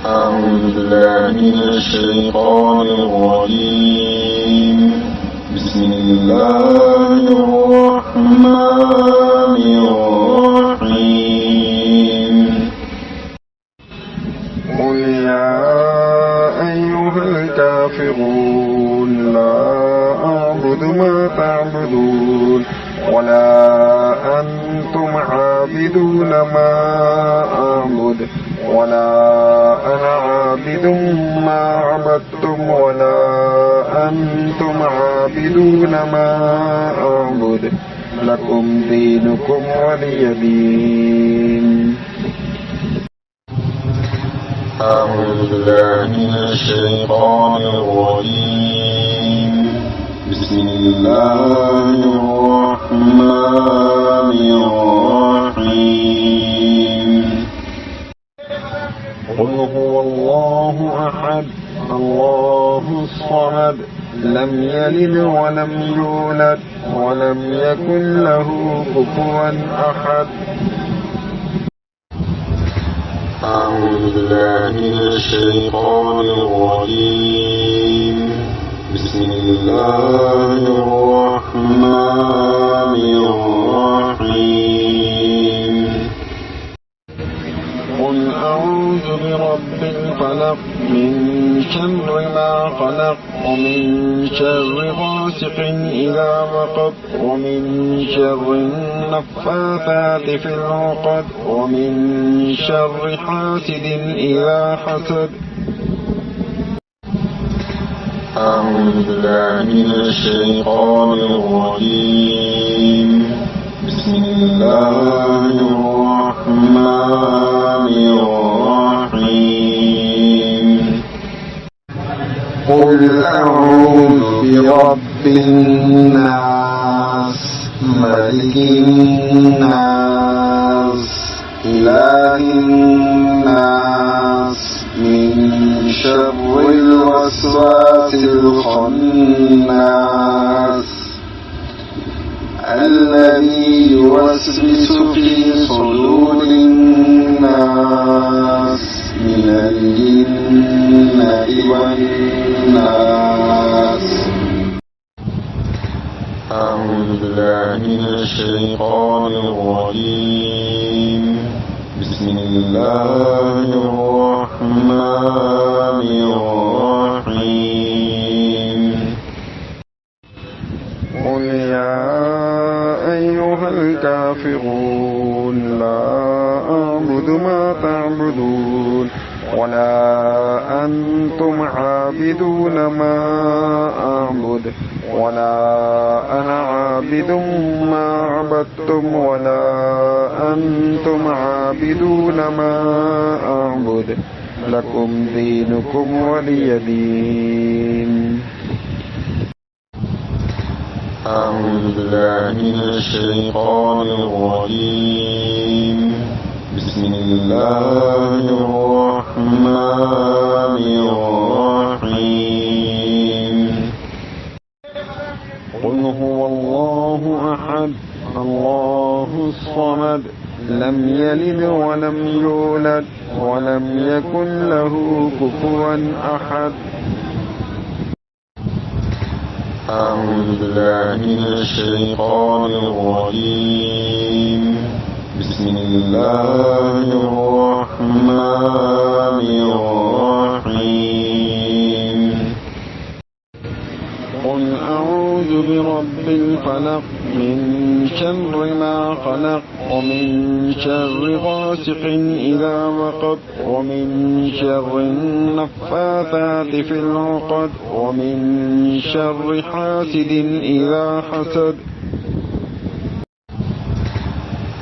أعوذ بالله من الشيطان الرجيم بسم الله الرحمن الرحيم قل يا أيها الكافرون لا أعبد ما تعبدون ولا أنتم عابدون ما أعبد ولا أنا عابد ما عبدتم ولا أنتم عابدون ما أعبد لكم دينكم ولي دين. أعوذ بالله من الشيطان الرجيم بسم الله الرحمن الرحيم قل هو الله أحد الله الصمد لم يلد ولم يولد ولم يكن له كفوا أحد. أعوذ بالله من الشيطان الرجيم بسم الله الرحمن الرحيم قل أعوذ برب الفلق من شر ما خلق ومن شر غاسق إذا وقب ومن شر النفاثات في العقد ومن شر حاسد إذا حسد. أعوذ بالله من الشيطان الرجيم بسم الله الرحمن الرحيم قل أعوذ برب الناس ملك الناس إله الناس من شر الوسواس الخناس الذي يوسوس في صدور الناس من الجنة والناس. أعوذ بالله من الشيطان الرجيم بسم الله الرحمن الرحيم قل يا أيها الكافرون لا أعبد ما تعبدون ولا أنتم عابدون ما أعبد ولا أنا عابد ما عبدتم ولا أنتم عابدون ما أعبد لكم دينكم ولي دين. أعوذ بالله من الشيطان الرجيم بسم الله الرحمن الرحيم قل هو الله أحد الله الصمد لم يلد ولم يولد ولم يكن له كفوا أحد. أعوذ بالله من الشيطان الرجيم بسم الله الرحمن الرحيم قل أعوذ برب الفلق من شر ما خلق ومن شر غاسق إذا وقب ومن شر النفاثات في العقد ومن شر حاسد إذا حسد.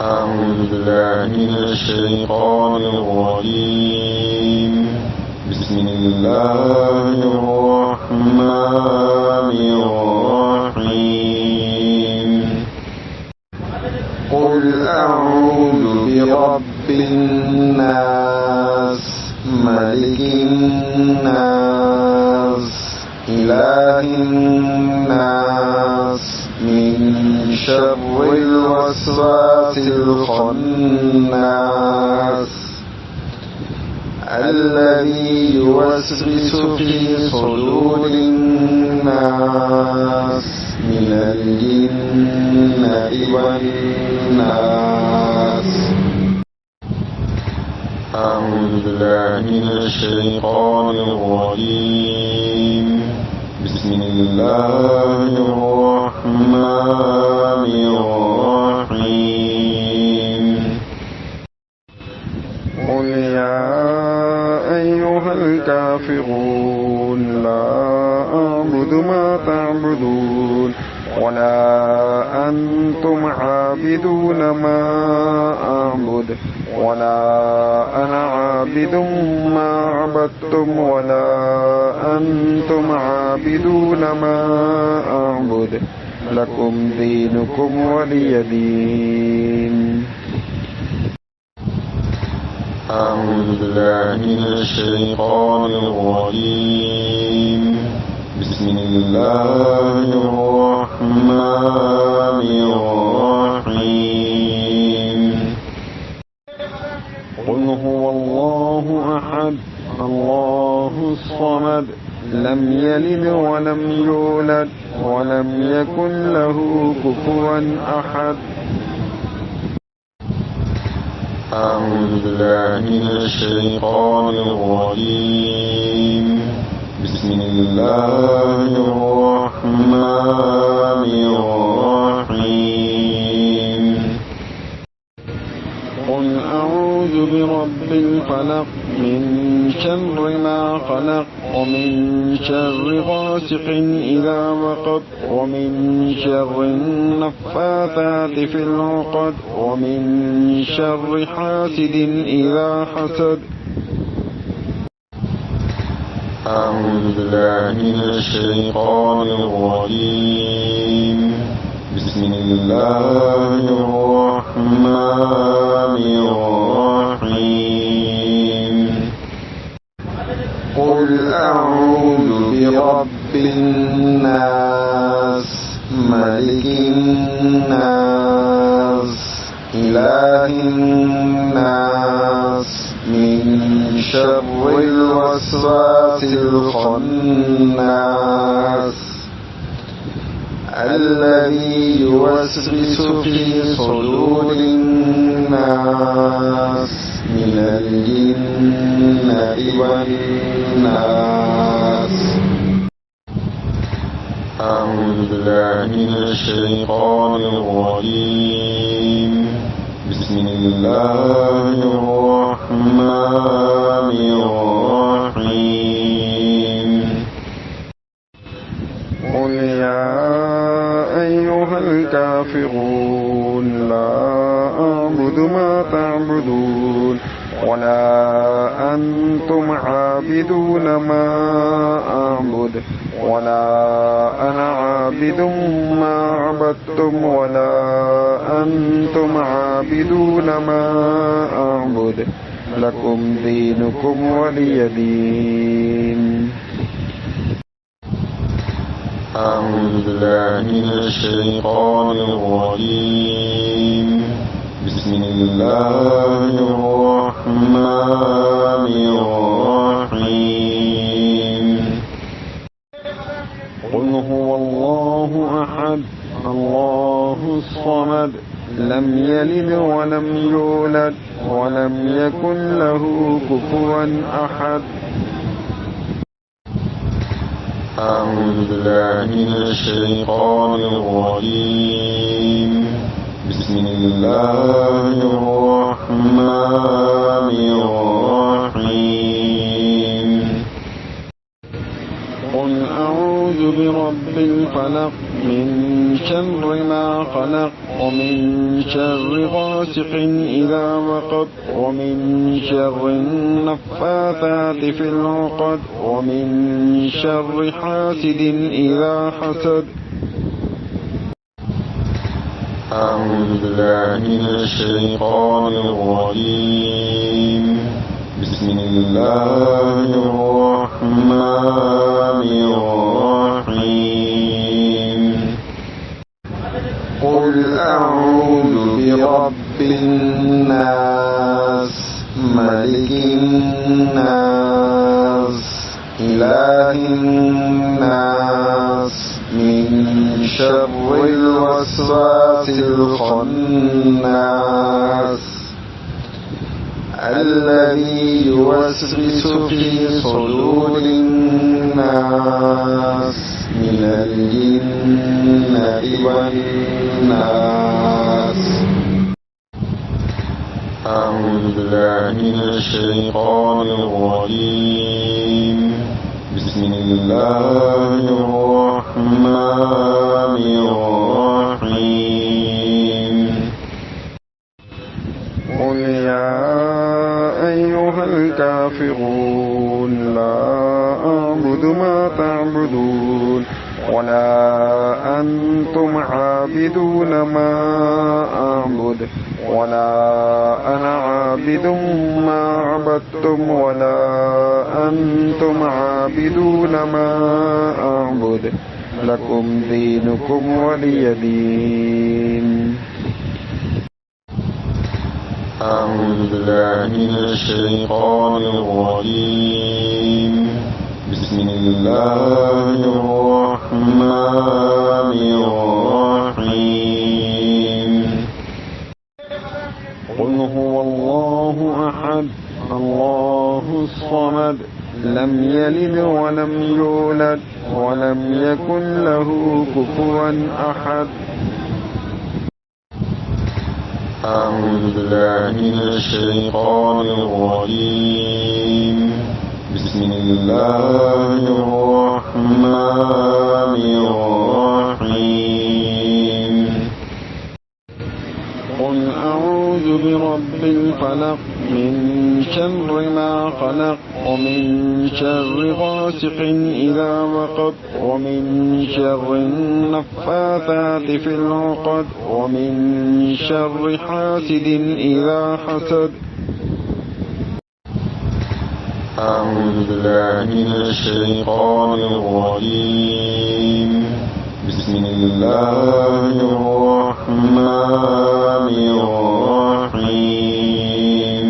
أعوذ بالله من الشيطان الرجيم بسم الله الرحمن الرحيم قل أعوذ برب الناس ملك الناس إله الناس من شر الوسواس الخناس الذي يوسوس في صدور الناس من الجنة والناس. أعوذ بالله من الشيطان الرجيم. بسم الله الرحمن الرحيم. قل يا أيها الكافرون لا أعبد ما تعبدون ولا أنتم عابدون ما أعبد ولا أنا عابد ما عبدتم ولا أنتم عابدون ما أعبد لكم دينكم ولي دين. أعوذ بالله من الشيطان الرجيم. بسم الله الرحمن الرحيم. قل هو الله أحد الله الصمد لم يلد ولم يولد ولم يكن له كفوا أحد. أعوذ بالله من الشيطان الرجيم. بسم الله الرحمن الرحيم. قل أعوذ برب الفلق من شر ما خلق ومن شر غاسق إذا وقب ومن شر النفاثات في العقد ومن شر حاسد إذا حسد. أعوذ بالله من الشيطان الرجيم. بسم الله الرحمن الرحيم. قل أعوذ برب الناس ملك الناس إله الناس من شر الوسواس الخناس الذي يوسوس في صدور الناس من الجنة والناس. أعوذ بالله من الشيطان الرجيم. بسم الله الرحمن الرحيم. قل يا أيها الكافرون لا أعبد ما تعبدون ولا أنتم عابدون ما أعبد ولا أنا عابد ما عبدتم ولا أنتم عابدون ما أعبد لكم دينكم ولي دين. أعوذ بالله من الشيطان الرجيم. بسم الله الرحمن الرحيم. قل هو الله أحد الله الصمد لم يلد ولم يولد ولم يكن له كفوا أحد. أعوذ بالله من الشيطان الرجيم. بسم الله الرحمن الرحيم. قل أعوذ برب الفلق من شر ما خلق ومن شر غاسق إذا وقب ومن شر النفاثات في العقد ومن شر حاسد إذا حسد. أعوذ بالله من الشيطان الرجيم. بسم الله الرحمن الرحيم. قل أعوذ برب الناس ملك الناس إله الناس من شر الوسواس الخناس الذي يوسوس في صدور الناس من الجنة والناس. أعوذ بالله من الشيطان الرجيم. بسم الله الرحمن الرحيم. قل يا أيها الكافرون لا أعبد ما تعبدون ولا أنتم عابدون ما أعبد ولا أنا عابد ما عبدتم ولا أنتم عابدون ما أعبد لكم دينكم ولي دين. أعوذ بالله من الشيطان الرجيم. بسم الله الرحمن الرحيم. قل هو الله أحد الله الصمد لم يلد ولم يولد ولم يكن له كفوا أحد. أعوذ بالله من الشيطان الرجيم. بسم الله الرحمن الرحيم. قل أعوذ برب الفلق من شر ما خلق ومن شر غاسق إذا وقب ومن شر النفاثات في العقد ومن شر حاسد إذا حسد. أعوذ بالله من الشيطان الرجيم. بسم الله الرحمن الرحيم.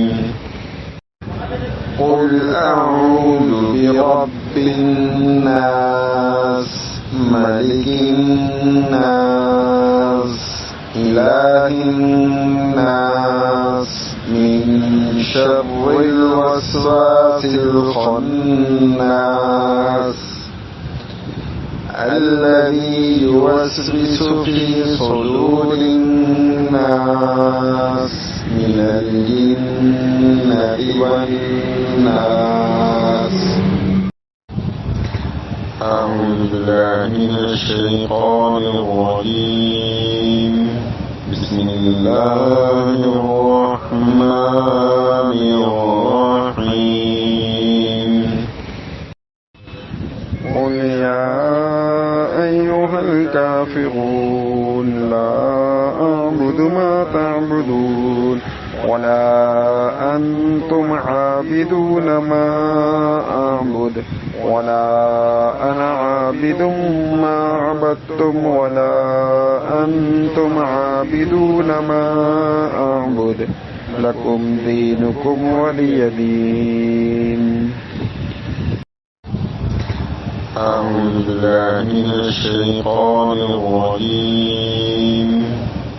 قل أعوذ برب الناس ملك الناس إله الناس من شر الوسواس الخناس الذي يوسوس في صدور الناس من الجنة والناس. أعوذ بالله من الشيطان الرجيم. بسم الله الرحمن الرحيم. قل يا أيها الكافرون لا أعبد ما تعبدون ولا أنتم عابدون ما أعبد ولا أنا عابد ما عبدتم ولا أنتم عابدون ما أعبد لكم دينكم ولي دين. أعوذ بالله من الشيطان الرجيم.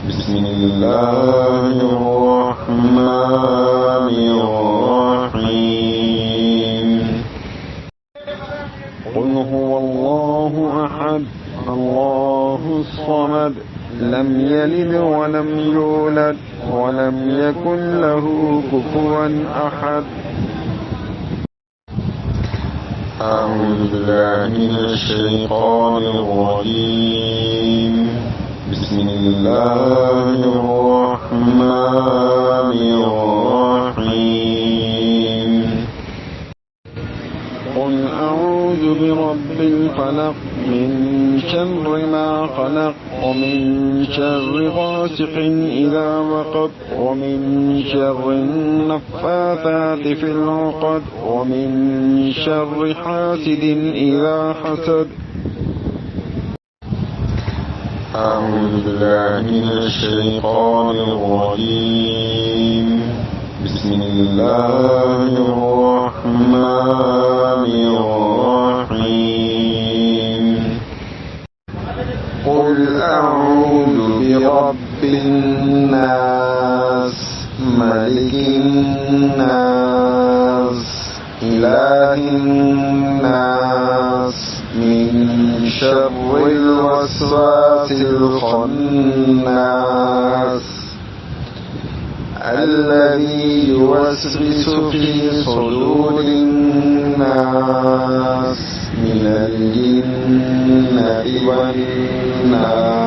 بسم الله الرحمن الرحيم. قل هو الله أحد الله الصمد لم يلد ولم يولد ولم يكن له كفوا أحد. أعوذ بالله من الشيطان الرجيم. بسم الله الرحمن الرحيم. قل أعوذ برب الفلق من شر ما خلق ومن شر غاسق إذا وقب ومن شر النفاثات في العقد ومن شر حاسد إذا حسد. أعوذ بالله من الشيطان الرجيم. بسم الله الرحمن الرحيم قل أعوذ برب الناس ملك الناس إله الناس من شر الوسواس الخناس الذي يوسوس في صدور الناس من الجنة والناس